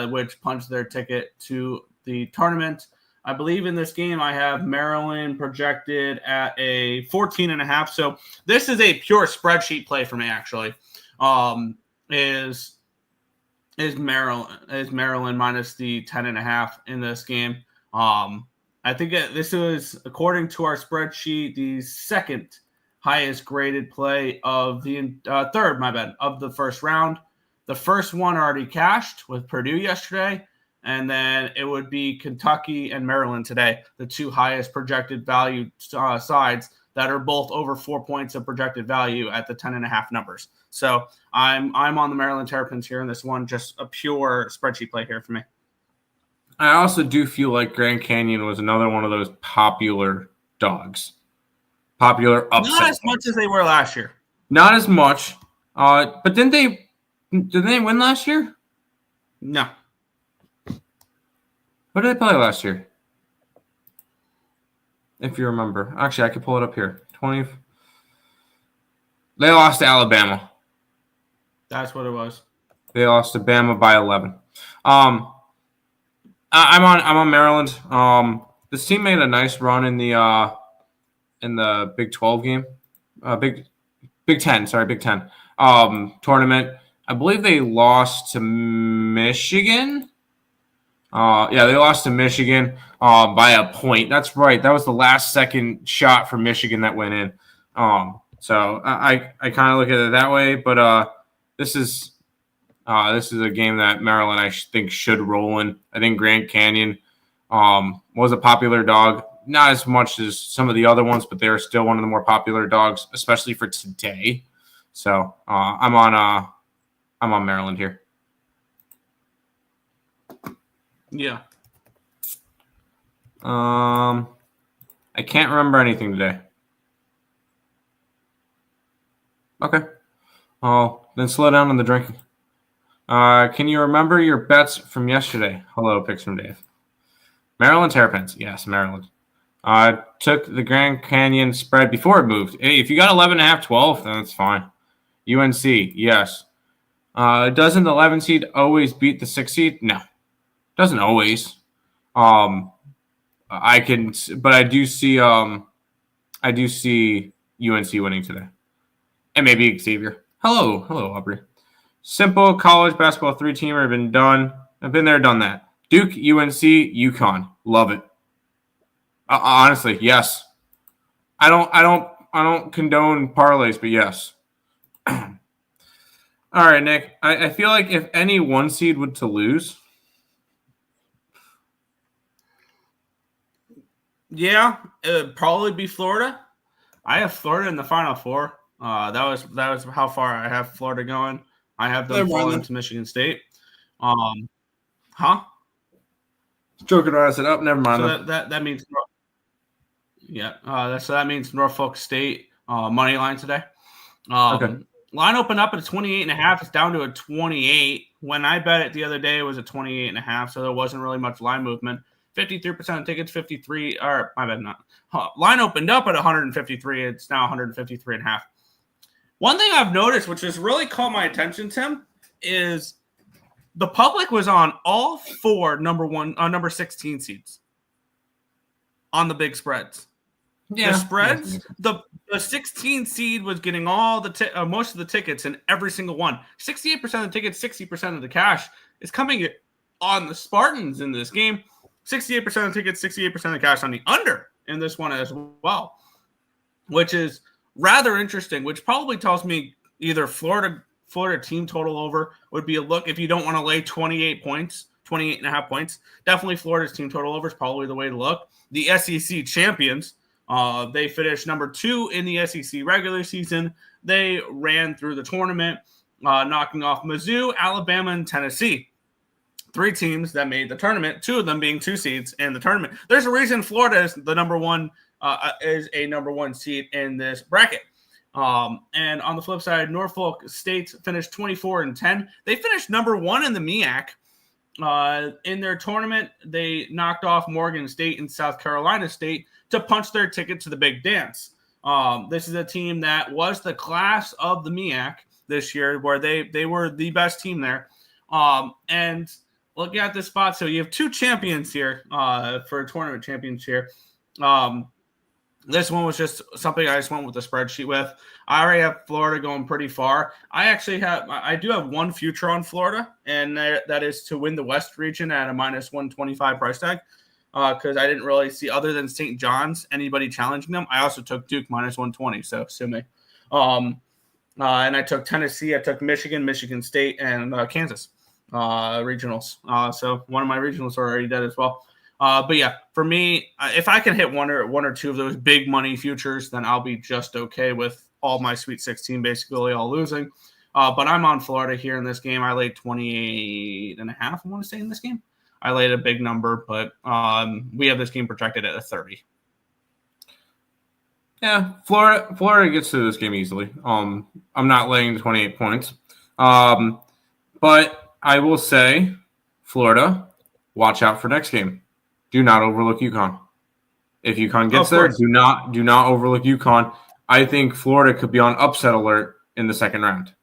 which punched their ticket to the tournament. I believe in this game I have Maryland projected at a 14.5. So this is a pure spreadsheet play for me, actually. Is Maryland minus the 10.5 in this game. I think this was, according to our spreadsheet, the second highest graded play of the of the first round. The first one already cashed with Purdue yesterday. And then it would be Kentucky and Maryland today, the two highest projected value sides that are both over 4 points of projected value at the 10.5 numbers. So I'm on the Maryland Terrapins here in this one, just a pure spreadsheet play here for me. I also do feel like Grand Canyon was another one of those popular dogs. Popular upset. Not as much as they were last year. Not as much. But did they win last year? No. What did they play last year? If you remember. Actually, I could pull it up here. They lost to Alabama. That's what it was. They lost to Bama by 11. I'm on Maryland. This team made a nice run in the Big 12 game. Big 10 tournament. I believe they lost to Michigan. They lost to Michigan by a point. That's right. That was the last second shot for Michigan that went in. So I kind of look at it that way. But this is a game that Maryland, I think, should roll in. I think Grand Canyon was a popular dog. Not as much as some of the other ones, but they're still one of the more popular dogs, especially for today. So I'm on Maryland here. Yeah. I can't remember anything today. Okay. Oh, then slow down on the drinking. Can you remember your bets from yesterday? Hello, picks from Dave. Maryland Terrapins. Yes, Maryland. Took the Grand Canyon spread before it moved. Hey, if you got 11.5, 12, then that's fine. UNC, yes. Doesn't the 11 seed always beat the 6 seed? No. Doesn't always. but I do see UNC winning today, and maybe Xavier. Hello, Aubrey. Simple college basketball 3-teamer. I've been there, done that. Duke, UNC, UConn. Love it. Honestly, yes. I don't condone parlays, but yes. All right, Nick. I feel like if any 1 seed would to lose. Yeah, it would probably be Florida. I have Florida in the Final Four. That was how far I have Florida going. I have them falling to Michigan State. Huh? Joking around, I said, never mind. So that means, so that means Norfolk State money line today. Okay. Line opened up at a 28.5. It's down to a 28. When I bet it the other day, it was a 28.5, so there wasn't really much line movement. 53% of tickets, 53, or my bad, not. Line opened up at 153. It's now 153.5. One thing I've noticed, which has really caught my attention, Tim, is the public was on all 4 number 16 seeds on the big spreads. Yeah. The spreads, the 16 seed was getting all the most of the tickets in every single one. 68% of the tickets, 60% of the cash is coming on the Spartans in this game. 68% of the tickets, 68% of the cash on the under in this one as well, which is rather interesting, which probably tells me either Florida team total over would be a look if you don't want to lay 28.5 points. Definitely Florida's team total over is probably the way to look. The SEC champions, they finished number 2 in the SEC regular season. They ran through the tournament, knocking off Mizzou, Alabama, and Tennessee. 3 teams that made the tournament, 2 of them being 2 seeds in the tournament. There's a reason Florida is the number 1 is a number 1 seed in this bracket. And on the flip side, Norfolk State finished 24-10. They finished number 1 in the MEAC. In their tournament, they knocked off Morgan State and South Carolina State to punch their ticket to the big dance. This is a team that was the class of the MEAC this year, where they were the best team there. And looking at this spot, so you have 2 champions here for tournament champions here. This one was just something I just went with the spreadsheet with. I already have Florida going pretty far. I do have one future on Florida, and that is to win the West region at a -125 price tag, because I didn't really see, other than St. John's, anybody challenging them. I also took Duke -120, so sue me. And I took Tennessee, I took Michigan State, and Kansas regionals. So one of my regionals are already dead as well. But yeah, for me, if I can hit one or two of those big money futures, then I'll be just okay with all my Sweet 16 basically all losing. But I'm on Florida here in this game. I laid 28.5, I want to say, in this game. I laid a big number, but we have this game projected at a 30. Yeah, Florida gets to this game easily. I'm not laying 28 points. But I will say, Florida, watch out for next game. Do not overlook UConn. If UConn gets there, do not overlook UConn. I think Florida could be on upset alert in the second round.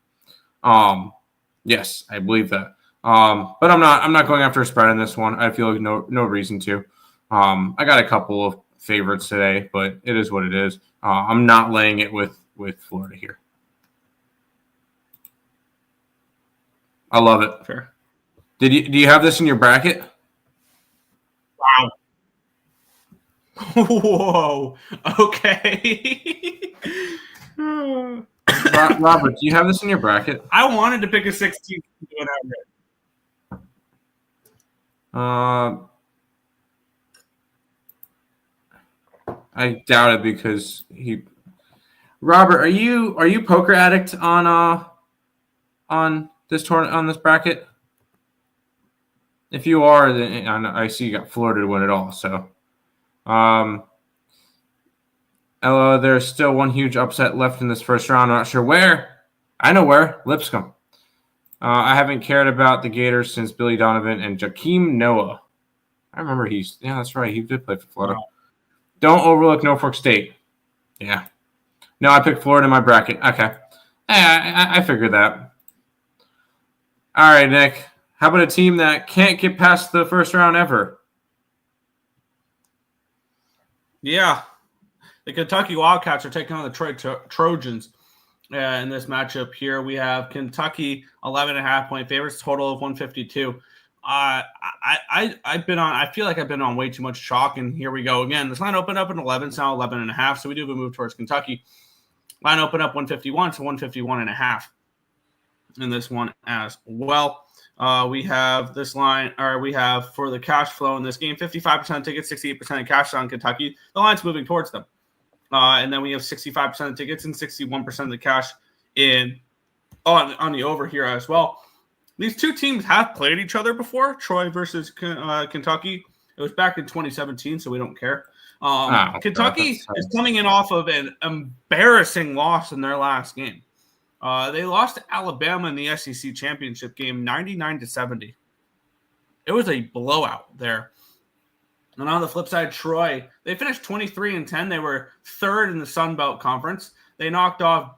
Yes, I believe that. But I'm not going after a spread in this one. I feel like no reason to. I got a couple of favorites today, but it is what it is. I'm not laying it with Florida here. I love it. Fair. Do you have this in your bracket? Wow. Whoa. Okay. Robert, do you have this in your bracket? I wanted to pick a 16. I doubt it because Robert, are you poker addict on this tournament, on this bracket? If you are, then I see you got Florida to win it all. So, there's still one huge upset left in this first round. I'm not sure where. I know where. Lipscomb. I haven't cared about the Gators since Billy Donovan and Jakeem Noah. I remember that's right. He did play for Florida. Wow. Don't overlook Norfolk State. Yeah. No, I picked Florida in my bracket. Okay. I figured that. All right, Nick. How about a team that can't get past the first round ever? Yeah. The Kentucky Wildcats are taking on the Troy Trojans. In this matchup here, we have Kentucky 11.5-point favorites, total of 152. I've been on. I feel like I've been on way too much chalk, and here we go again. This line opened up at 11, it's now 11.5. So we do have a move towards Kentucky. Line opened up 151 to 151.5 in this one as well. We have this line, or we have for the cash flow in this game, 55% tickets, 68% of cash on Kentucky. The line's moving towards them. And then we have 65% of tickets and 61% of the cash on the over here as well. These two teams have played each other before, Troy versus Kentucky. It was back in 2017, so we don't care. Kentucky is coming in off of an embarrassing loss in their last game. They lost to Alabama in the SEC championship game, 99-70. It was a blowout there. And on the flip side, Troy, they finished 23-10. They were third in the Sun Belt Conference. They knocked off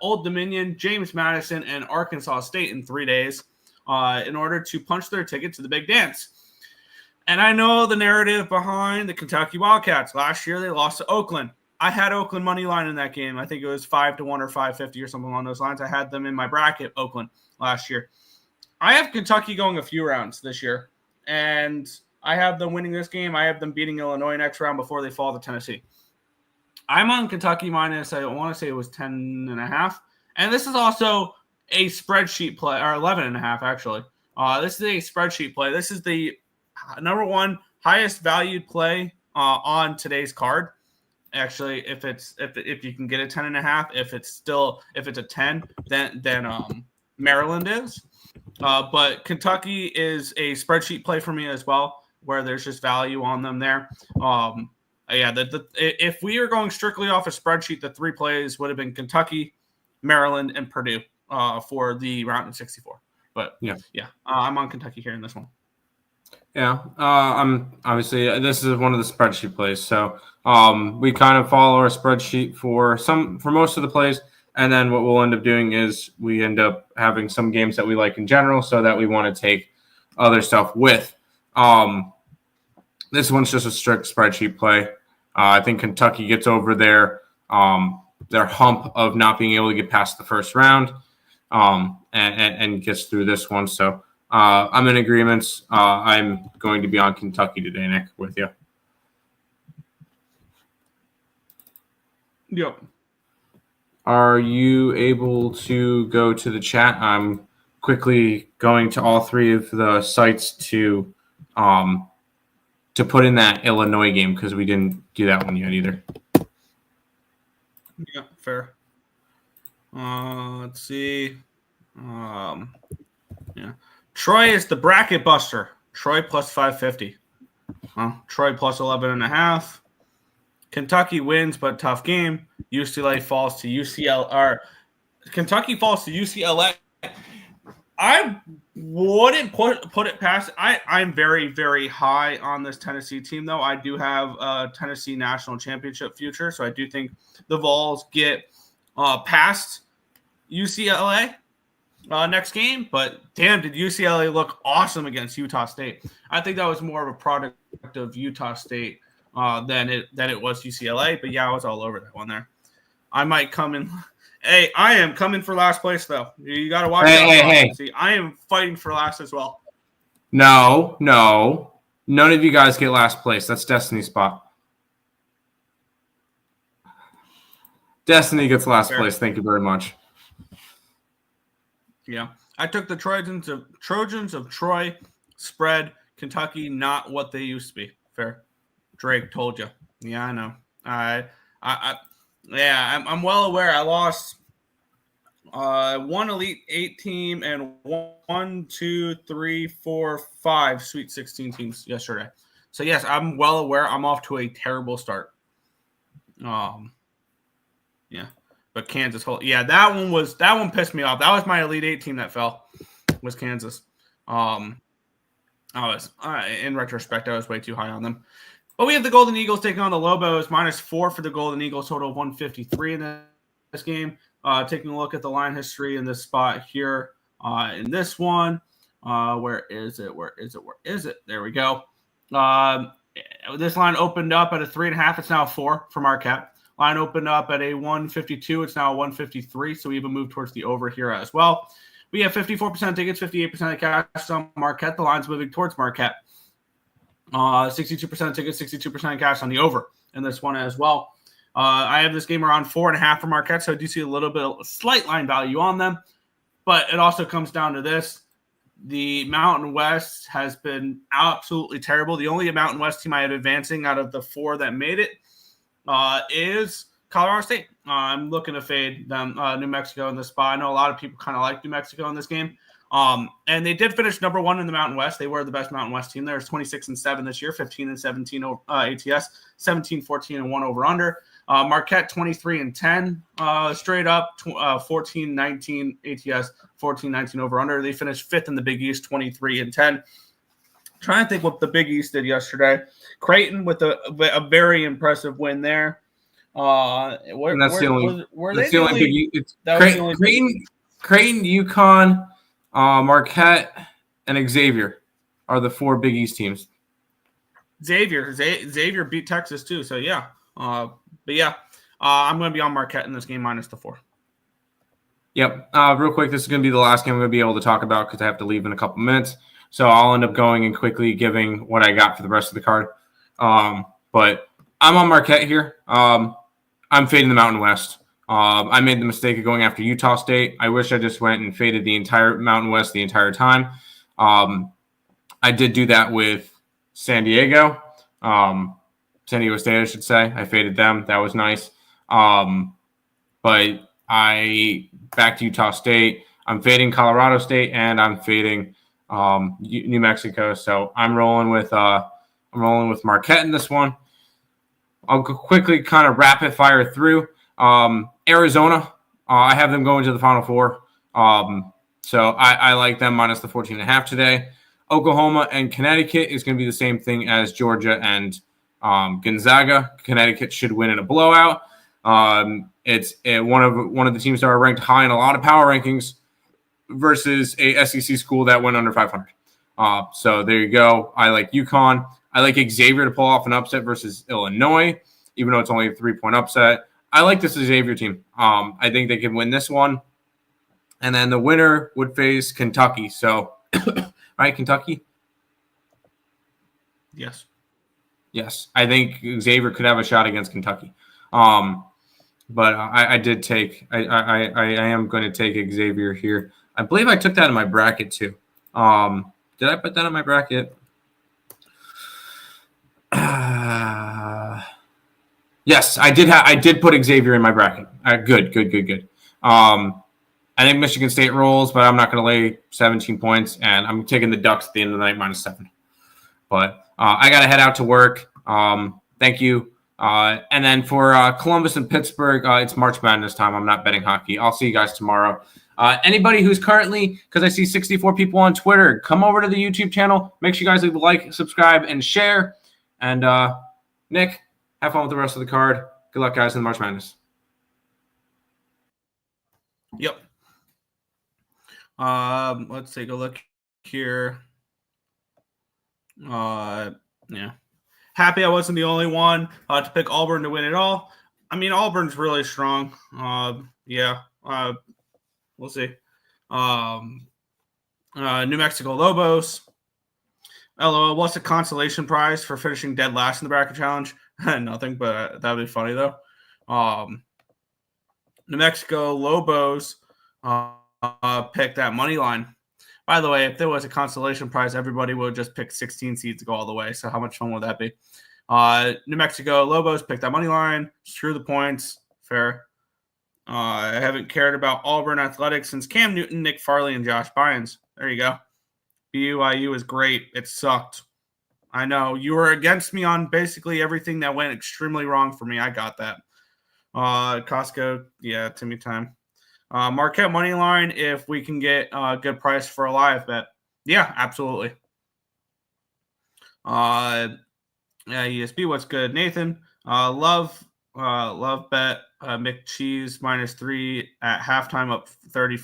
Old Dominion, James Madison, and Arkansas State in 3 days in order to punch their ticket to the big dance. And I know the narrative behind the Kentucky Wildcats. Last year, they lost to Oakland. I had Oakland money line in that game. I think it was 5-1 or 550 or something along those lines. I had them in my bracket, Oakland, last year. I have Kentucky going a few rounds this year, and I have them winning this game. I have them beating Illinois next round before they fall to Tennessee. I'm on Kentucky minus, I want to say it was 10.5. And this is also a spreadsheet play, or 11.5 actually. This is a spreadsheet play. This is the number one highest valued play on today's card. Actually, if you can get a 10.5, if it's a 10, then Maryland is. But Kentucky is a spreadsheet play for me as well, where there's just value on them there. If we are going strictly off a spreadsheet, the three plays would have been Kentucky, Maryland, and Purdue for the round of 64. But I'm on Kentucky here in this one. Yeah, I'm obviously this is one of the spreadsheet plays, so we kind of follow our spreadsheet for most of the plays, and then what we'll end up doing is we end up having some games that we like in general, so that we want to take other stuff with. This one's just a strict spreadsheet play. I think Kentucky gets over their hump of not being able to get past the first round, and gets through this one. So I'm in agreement. I'm going to be on Kentucky today, Nick, with you. Yep. Are you able to go to the chat? I'm quickly going to all three of the sites to put in that Illinois game because we didn't do that one yet either. Yeah, fair. Let's see. Troy is the bracket buster. Troy plus 550. Troy plus 11.5. Kentucky wins, but tough game. UCLA falls to UCLA. Kentucky falls to UCLA. I wouldn't put it past. I'm very, very high on this Tennessee team, though. I do have a Tennessee national championship future, so I do think the Vols get past UCLA next game. But damn, did UCLA look awesome against Utah State? I think that was more of a product of Utah State than it was UCLA. But yeah, I was all over that one there. I might come in. Hey, I am coming for last place, though. You got to watch out. Hey. See, I am fighting for last as well. No. None of you guys get last place. That's Destiny's spot. Destiny gets last place. Thank you very much. Yeah. I took the Trojans of Troy spread. Kentucky, not what they used to be. Fair. Drake told you. Yeah, I know. I'm well aware. I lost one Elite 8 team and 1, 2, 3, 4, 5 Sweet 16 teams yesterday. So yes, I'm well aware. I'm off to a terrible start. But Kansas. That one pissed me off. That was my Elite 8 team that fell. Was Kansas. In retrospect, I was way too high on them. But we have the Golden Eagles taking on the Lobos, -4 for the Golden Eagles, total of 153 in this game. Taking a look at the line history in this spot here in this one. Where is it? There we go. This line opened up at a 3.5. It's now a 4 for Marquette. Line opened up at a 152. It's now a 153. So we even moved towards the over here as well. We have 54% tickets, 58% of cash on Marquette. The line's moving towards Marquette. 62% tickets, 62% cash on the over in this one as well. I have this game around 4.5 for Marquette, so I do see a little bit of slight line value on them. But it also comes down to this. The Mountain West has been absolutely terrible. The only Mountain West team I have advancing out of the 4 that made it is Colorado State. I'm looking to fade them, New Mexico in this spot. I know a lot of people kind of like New Mexico in this game. And they did finish number 1 in the Mountain West. They were the best Mountain West team. There's 26-7 this year, 15-17 ATS, 17-14-1 over under. Marquette 23-10 straight up, 14-19 ATS, 14-19 over under. They finished 5th in the Big East, 23-10. Trying to think what the Big East did yesterday. Creighton with a very impressive win there. And that's the only Big East. Creighton, UConn, Marquette, and Xavier are the 4 Big East teams. Xavier beat Texas too, so yeah. But yeah, I'm going to be on Marquette in this game minus the 4. Yep. Real quick, this is going to be the last game I'm going to be able to talk about because I have to leave in a couple minutes. So I'll end up going and quickly giving what I got for the rest of the card. But I'm on Marquette here. I'm fading the Mountain West. I made the mistake of going after Utah State. I wish I just went and faded the entire Mountain West the entire time. I did do that with San Diego. San Diego State, I should say. I faded them. That was nice. But I back to Utah State. I'm fading Colorado State, and I'm fading New Mexico. So I'm rolling with Marquette in this one. I'll quickly kind of rapid fire through. Arizona, I have them going to the Final Four. So I like them minus the 14.5 today. Oklahoma and Connecticut is going to be the same thing as Georgia and Gonzaga. Connecticut should win in a blowout. It's one of the teams that are ranked high in a lot of power rankings versus a SEC school that went under 500. So there you go. I like UConn. I like Xavier to pull off an upset versus Illinois, even though it's only a 3-point upset. I like this Xavier team. I think they can win this one. And then the winner would face Kentucky. So, right, Kentucky? Yes. Yes. I think Xavier could have a shot against Kentucky. But I did take – I am going to take Xavier here. I believe I took that in my bracket too. Did I put that in my bracket? Yes, I did. I did put Xavier in my bracket. Good. I think Michigan State rolls, but I'm not going to lay 17 points, and I'm taking the Ducks at the end of the night minus 7. But I got to head out to work. Thank you. And then for Columbus and Pittsburgh, it's March Madness time. I'm not betting hockey. I'll see you guys tomorrow. Anybody who's currently, because I see 64 people on Twitter, come over to the YouTube channel. Make sure you guys leave a like, subscribe, and share. And Nick, have fun with the rest of the card. Good luck, guys, in March Madness. Yep. Let's take a look here. Yeah. Happy I wasn't the only one to pick Auburn to win it all. I mean, Auburn's really strong. Yeah. We'll see. New Mexico Lobos. LOL, what's the consolation prize for finishing dead last in the bracket challenge? Nothing, but that would be funny, though. New Mexico Lobos picked that money line. By the way, if there was a consolation prize, everybody would just pick 16 seeds to go all the way. So how much fun would that be? New Mexico Lobos picked that money line. Screw the points. Fair. I haven't cared about Auburn athletics since Cam Newton, Nick Farley, and Josh Bynes. There you go. BYU is great. It sucked. I know. You were against me on basically everything that went extremely wrong for me. I got that. Costco, yeah, Timmy time. Marquette money line, if we can get a good price for a live bet. Yeah, absolutely. Yeah, ESB, what's good? Nathan, love bet McCheese -3 at halftime up 30.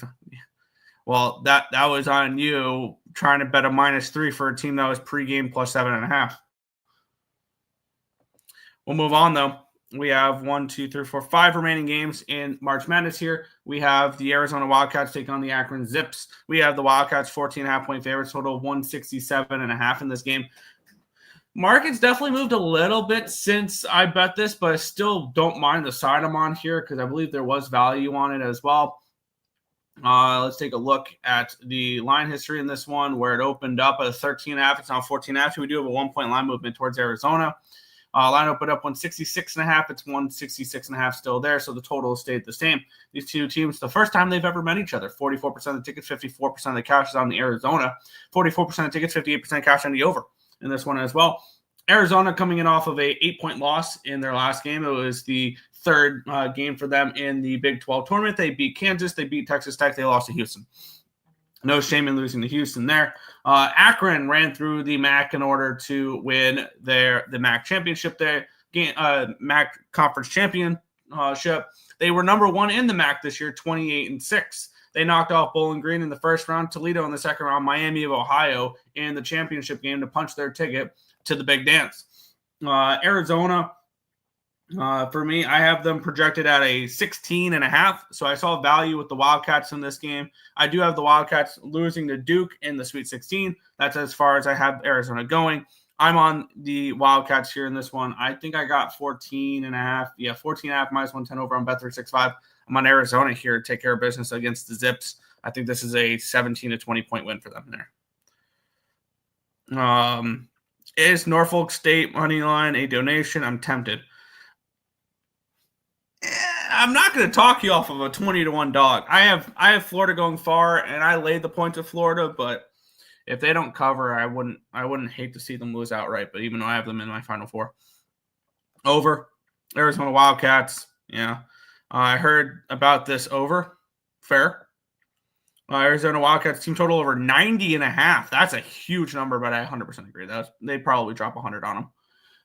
Well, that was on you trying to bet a -3 for a team that was pregame plus 7.5. We'll move on, though. We have 5 remaining games in March Madness here. We have the Arizona Wildcats take on the Akron Zips. We have the Wildcats 14.5-point favorites, total 167.5 in this game. Market's definitely moved a little bit since I bet this, but I still don't mind the side I'm on here because I believe there was value on it as well. Let's take a look at the line history in this one, where it opened up at 13.5. It's now 14.5. We do have a 1-point line movement towards Arizona. Line opened up 166.5. It's 166.5 still there, so the total stayed the same. These two teams, the first time they've ever met each other, 44% of the tickets, 54% of the cash is on the Arizona. 44% of tickets, 58% cash on the over in this one as well. Arizona coming in off of a 8-point loss in their last game. It was the third game for them in the Big 12 tournament. They beat Kansas. They beat Texas Tech. They lost to Houston. No shame in losing to Houston there. Akron ran through the MAC in order to win the MAC championship there, MAC conference championship. They were number 1 in the MAC this year, 28-6. They knocked off Bowling Green in the first round, Toledo in the second round, Miami of Ohio in the championship game to punch their ticket to the big dance. Arizona, for me, I have them projected at a 16.5. So I saw value with the Wildcats in this game. I do have the Wildcats losing to Duke in the Sweet 16. That's as far as I have Arizona going. I'm on the Wildcats here in this one. I think I got 14.5. Yeah, 14.5 minus 110 over on Bet365. I'm on Arizona here to take care of business against the Zips. I think this is a 17 to 20 point win for them there. Is Norfolk State money line a donation? I'm tempted. I'm not going to talk you off of a 20-1 dog. I have Florida going far, and I laid the points of Florida, but if they don't cover, I wouldn't hate to see them lose outright. But even though I have them in my Final Four, over Arizona Wildcats. Yeah, I heard about this over. Fair. Arizona Wildcats team total over 90.5. That's a huge number, but I 100% agree. They'd probably drop 100 on them.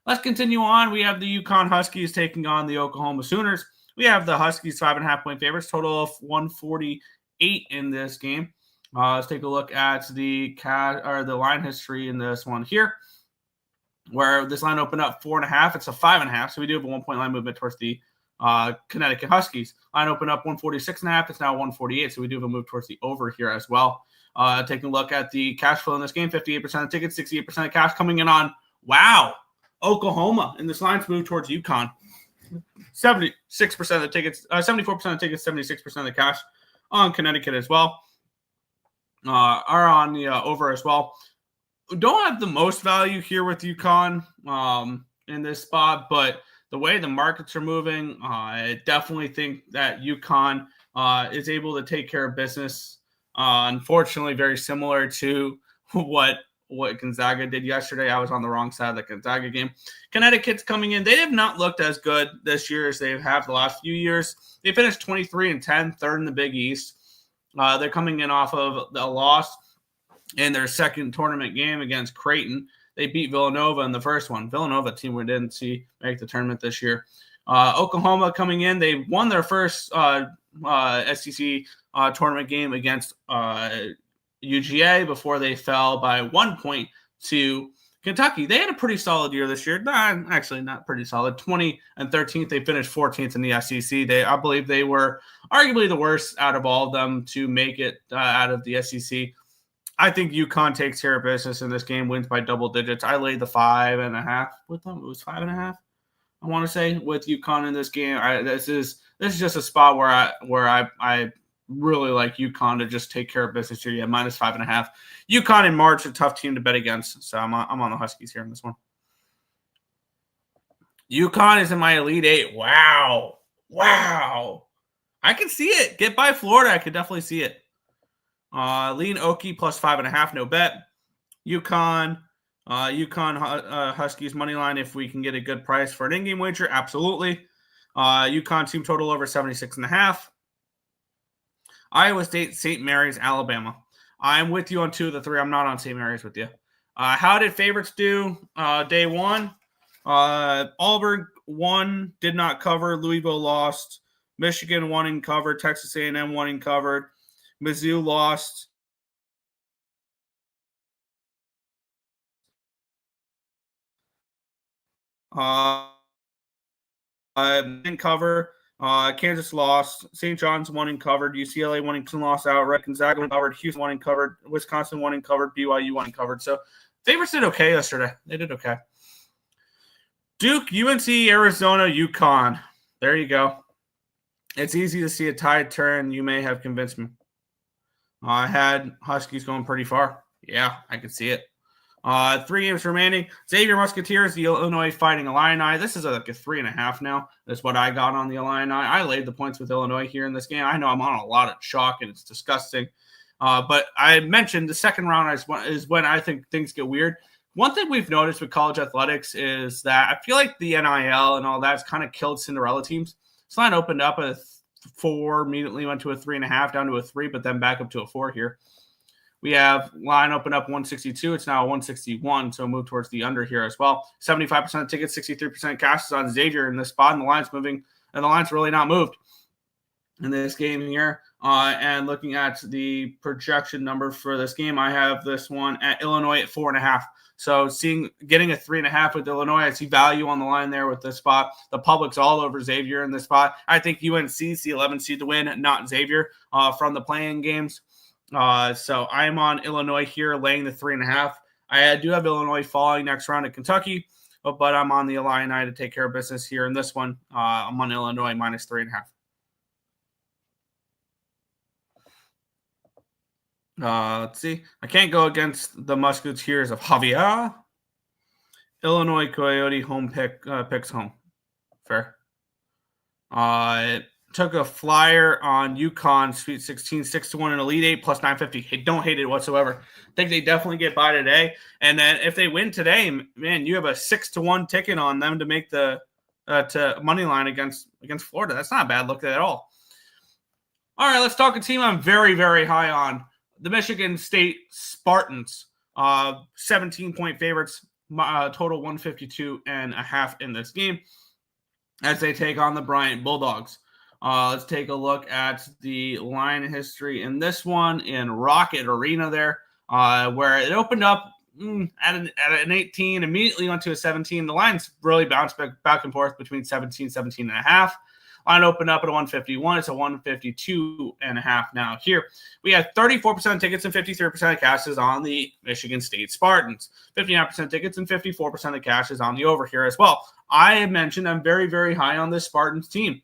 Let's continue on. We have the UConn Huskies taking on the Oklahoma Sooners. We have the Huskies 5.5-point favorites, total of 148 in this game. Let's take a look at the line history in this one here, where this line opened up 4.5. It's a 5.5, so we do have a 1-point line movement towards the Connecticut Huskies. Line opened up 146.5. It's now 148, so we do have a move towards the over here as well. Taking a look at the cash flow in this game, 58% of tickets, 68% of cash coming in on, Oklahoma. And this line's moved towards UConn. 76% of the tickets, 74% of tickets, 76% of the cash on Connecticut as well. Are on the over as well. Don't have the most value here with UConn in this spot, but the way the markets are moving, I definitely think that UConn is able to take care of business. Unfortunately, very similar to what Gonzaga did yesterday. I was on the wrong side of the Gonzaga game. Connecticut's coming in. They have not looked as good this year as they have the last few years. They finished 23-10, third in the Big East. They're coming in off of a loss in their second tournament game against Creighton. They beat Villanova in the first one. Villanova, team we didn't see make the tournament this year. Oklahoma coming in. They won their first SEC tournament game against UGA before they fell by 1 point to Kentucky. They had a pretty solid year this year. Actually, not pretty solid. 20 and 13th. They finished 14th in the SEC. I believe they were arguably the worst out of all of them to make it out of the SEC. I think UConn takes care of business in this game, wins by double digits. I laid the 5.5 with them. It was 5.5. I want to say with UConn in this game. This is just a spot where I really like UConn to just take care of business here. Yeah, minus 5.5. UConn in March, a tough team to bet against. So I'm on the Huskies here in this one. UConn is in my Elite Eight. Wow. I can see it. Get by Florida. I could definitely see it. Lean Okie plus 5.5. No bet. UConn Huskies money line. If we can get a good price for an in-game wager, absolutely. UConn team total over 76.5. Iowa State, St. Mary's, Alabama. I'm with you on 2 of the 3. I'm not on St. Mary's with you. How did favorites do day one? Auburn won, did not cover. Louisville lost. Michigan won and covered. Texas A&M won and covered. Mizzou lost. didn't cover. Kansas lost. St. John's won and covered. UCLA won and lost outright. Gonzaga won and covered. Houston won and covered. Wisconsin won and covered. BYU won and covered. So favorites did okay yesterday. They did okay. Duke, UNC, Arizona, UConn. There you go. It's easy to see a tide turn. You may have convinced me. I had Huskies going pretty far. Yeah, I could see it. 3 games remaining. Xavier Musketeers, the Illinois Fighting Illini. This is like a 3.5 now. That's what I got on the Illini. I laid the points with Illinois here in this game. I know I'm on a lot of chalk, and it's disgusting. But I mentioned the second round is when I think things get weird. One thing we've noticed with college athletics is that I feel like the NIL and all that's kind of killed Cinderella teams. This line opened up at 4, immediately went to a 3.5, down to a 3, but then back up to a 4 here. We have line open up 162. It's now 161, so move towards the under here as well. 75% of tickets, 63% cash is on Xavier in this spot, and the line's moving, and the line's really not moved in this game here. And looking at the projection number for this game, I have this one at Illinois at 4.5. So getting a 3.5 with Illinois, I see value on the line there with this spot. The public's all over Xavier in this spot. I think UNC's the 11 seed to win, not Xavier from the playing games. So I'm on Illinois here, laying the 3.5. I do have Illinois falling next round at Kentucky, but I'm on the Illini to take care of business here in this one. I'm on Illinois minus 3.5. Let's see. I can't go against the Musketeers of Javier. Illinois Coyote home picks home. Fair. Took a flyer on UConn Sweet 16, 6-1 in Elite 8 plus 950. Don't hate it whatsoever. Think they definitely get by today. And then if they win today, man, you have a 6-1 ticket on them to make the to money line against Florida. That's not a bad look at all. All right, let's talk a team I'm very, very high on. The Michigan State Spartans. 17-point favorites, total 152.5 in this game as they take on the Bryant Bulldogs. Let's take a look at the line history in this one in Rocket Arena there, where it opened up at an 18, immediately went to a 17. The lines really bounced back and forth between 17 and a half. Line opened up at a 151. It's a 152.5 now. Here we have 34% tickets and 53% of cashes on the Michigan State Spartans. 59% tickets and 54% of cashes on the over here as well. I mentioned I'm very, very high on this Spartans team.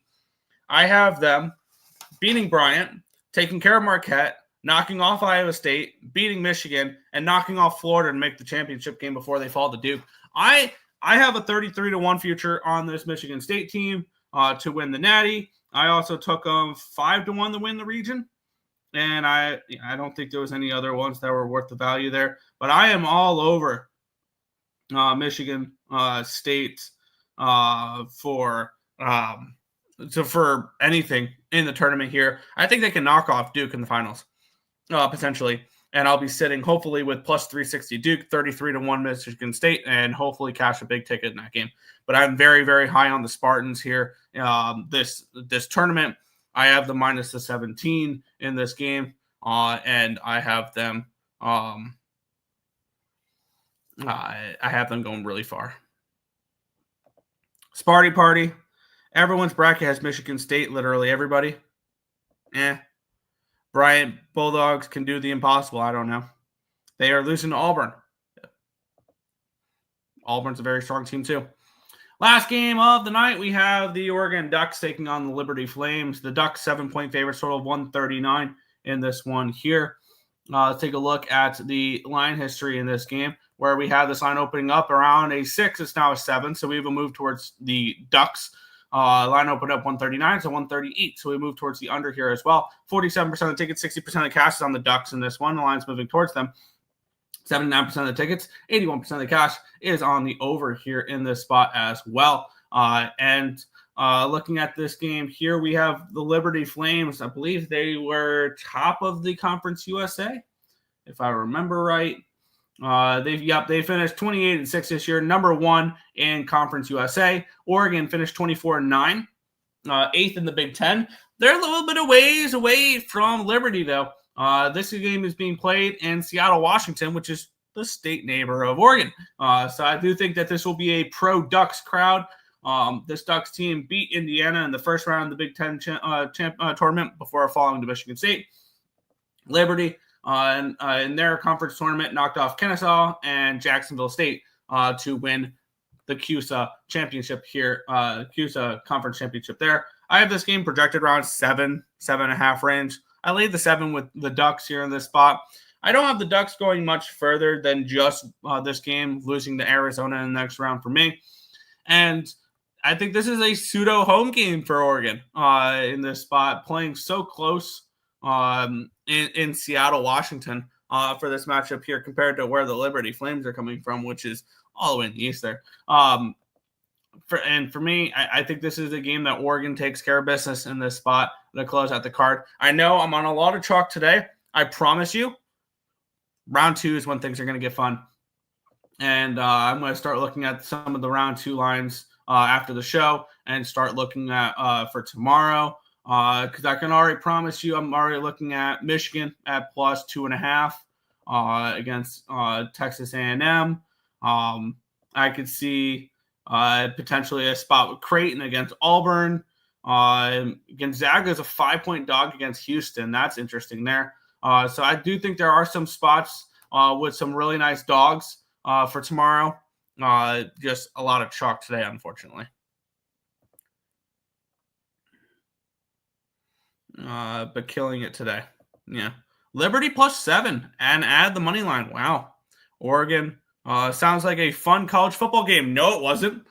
I have them beating Bryant, taking care of Marquette, knocking off Iowa State, beating Michigan, and knocking off Florida to make the championship game before they fall to Duke. I have a 33-1 future on this Michigan State team to win the Natty. I also took them 5-1 to win the region, and I don't think there was any other ones that were worth the value there. But I am all over Michigan State for anything in the tournament here. I think they can knock off Duke in the finals, potentially. And I'll be sitting, hopefully, with plus 360 Duke, 33-1 Michigan State, and hopefully cash a big ticket in that game. But I'm very, very high on the Spartans here. This tournament, I have the minus the 17 in this game, and I have them. I have them going really far. Sparty Party. Everyone's bracket has Michigan State, literally everybody. Bryant Bulldogs can do the impossible. I don't know. They are losing to Auburn. Auburn's a very strong team, too. Last game of the night, we have the Oregon Ducks taking on the Liberty Flames. The Ducks, 7-point favorites, total of 139 in this one here. Let's take a look at the line history in this game, where we have this line opening up around a 6. It's now a 7, so we have a move towards the Ducks. Line opened up 139 to 138, so we move towards the under here as well. 47% of tickets, 60% of cash is on the Ducks in this one. The line's moving towards them. 79% of the tickets, 81% of the cash is on the over here in this spot as well. And looking at this game here, we have the Liberty Flames. I believe they were top of the Conference USA, if I remember right. They finished 28-6 this year, number 1 in Conference USA. Oregon finished 24-9, 8th in the Big Ten. They're a little bit of ways away from Liberty, though. This game is being played in Seattle, Washington, which is the state neighbor of Oregon. So I do think that this will be a pro-Ducks crowd. This Ducks team beat Indiana in the first round of the Big Ten tournament before falling to Michigan State. Liberty in their conference tournament knocked off Kennesaw and Jacksonville State to win the CUSA championship here, CUSA conference championship there. I have this game projected around 7.5 range. I laid the 7 with the Ducks here in this spot. I don't have the Ducks going much further than just this game, losing to Arizona in the next round for me. And I think this is a pseudo home game for Oregon in this spot, playing so close in Seattle, Washington for this matchup here compared to where the Liberty Flames are coming from, which is all the way in the east there. For me, I think this is a game that Oregon takes care of business in this spot to close out the card. I know I'm on a lot of chalk today. I promise you, round 2 is when things are going to get fun. And I'm going to start looking at some of the round 2 lines after the show and start looking at for tomorrow. Because I can already promise you, I'm already looking at Michigan at plus 2.5 against Texas A&M. I could see potentially a spot with Creighton against Auburn. Gonzaga is a 5-point dog against Houston. That's interesting there. So I do think there are some spots with some really nice dogs for tomorrow. Just a lot of chalk today, unfortunately. But killing it today. Yeah. Liberty plus 7 and add the money line. Wow. Oregon sounds like a fun college football game. No, it wasn't.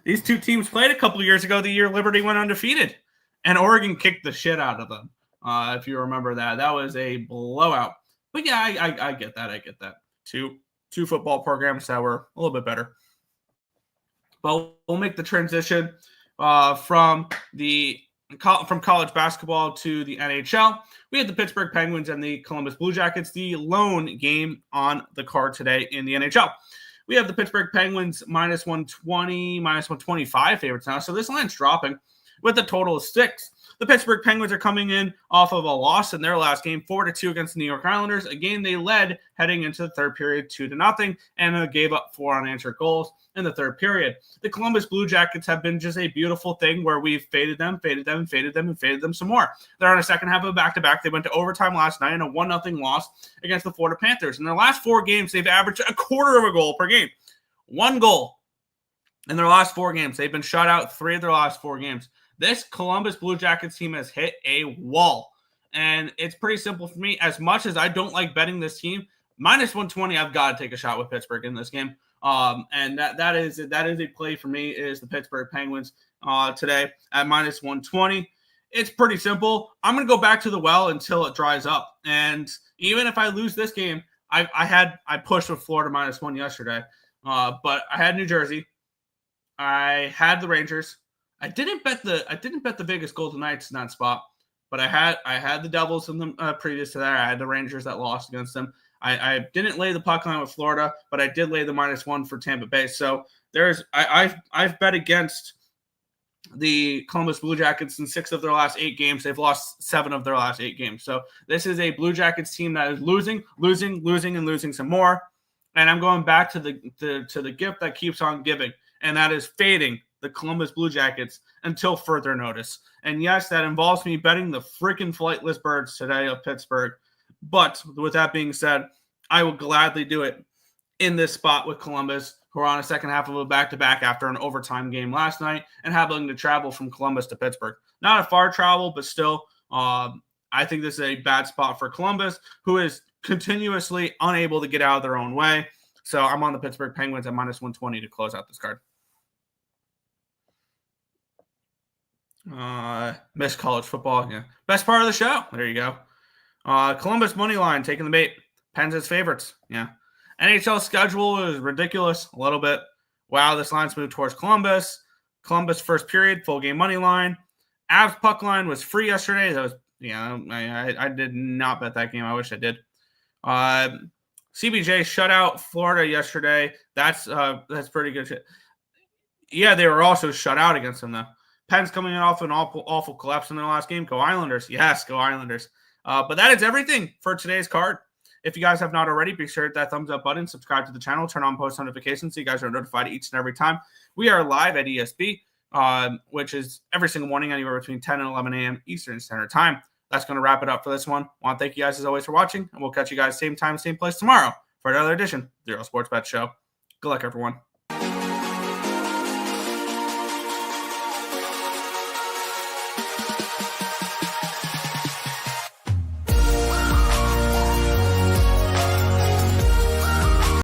These two teams played a couple of years ago, the year Liberty went undefeated. And Oregon kicked the shit out of them. If you remember that. That was a blowout. But yeah, I get that. I get that. Two football programs that were a little bit better. But we'll make the transition from college basketball to the NHL. We had the Pittsburgh Penguins and the Columbus Blue Jackets, the lone game on the card today in the NHL. We have the Pittsburgh Penguins minus 120, minus 125 favorites now. So this line's dropping with a total of 6. The Pittsburgh Penguins are coming in off of a loss in their last game, 4-2 against the New York Islanders. A game they led heading into the third period 2-0 and gave up 4 unanswered goals in the third period. The Columbus Blue Jackets have been just a beautiful thing where we've faded them some more. They're on a second half of a back-to-back. They went to overtime last night in a 1-0 loss against the Florida Panthers. In their last 4 games, they've averaged a quarter of a goal per game. 1 goal in their last 4 games. They've been shut out 3 of their last 4 games. This Columbus Blue Jackets team has hit a wall. And it's pretty simple for me. As much as I don't like betting this team, minus 120, I've got to take a shot with Pittsburgh in this game. And that is a play for me, is the Pittsburgh Penguins today at minus 120. It's pretty simple. I'm going to go back to the well until it dries up. And even if I lose this game, I pushed with Florida minus 1 yesterday. But I had New Jersey. I had the Rangers. I didn't bet the Vegas Golden Knights in that spot, but I had the Devils in the previous to that. I had the Rangers that lost against them. I didn't lay the puck line with Florida, but I did lay the minus 1 for Tampa Bay. So I've bet against the Columbus Blue Jackets in 6 of their last 8 games. They've lost 7 of their last 8 games. So this is a Blue Jackets team that is losing some more. And I'm going back to the gift that keeps on giving, and that is fading the Columbus Blue Jackets until further notice. And yes, that involves me betting the freaking flightless birds today of Pittsburgh. But with that being said, I will gladly do it in this spot with Columbus, who are on a second half of a back-to-back after an overtime game last night and having to travel from Columbus to Pittsburgh. Not a far travel, but still, I think this is a bad spot for Columbus, who is continuously unable to get out of their own way. So I'm on the Pittsburgh Penguins at minus 120 to close out this card. Miss college football. Yeah. Best part of the show. There you go. Columbus money line taking the bait. Pens as favorites. Yeah. NHL schedule is ridiculous a little bit. Wow, this line's moved towards Columbus. Columbus first period, full game money line. Avs puck line was free yesterday. That was, I did not bet that game. I wish I did. CBJ shut out Florida yesterday. That's pretty good shit. Yeah, they were also shut out against them though. Pens coming in off an awful collapse in their last game. Go Islanders. Yes, go Islanders. But that is everything for today's card. If you guys have not already, be sure to hit that thumbs up button, subscribe to the channel, turn on post notifications so you guys are notified each and every time we are live at ESB. which is every single morning, anywhere between 10 and 11 a.m. Eastern Standard Time. That's going to wrap it up for this one. I want to thank you guys as always for watching, and we'll catch you guys same time, same place tomorrow for another edition of the Earle Sports Bet Show. Good luck, everyone.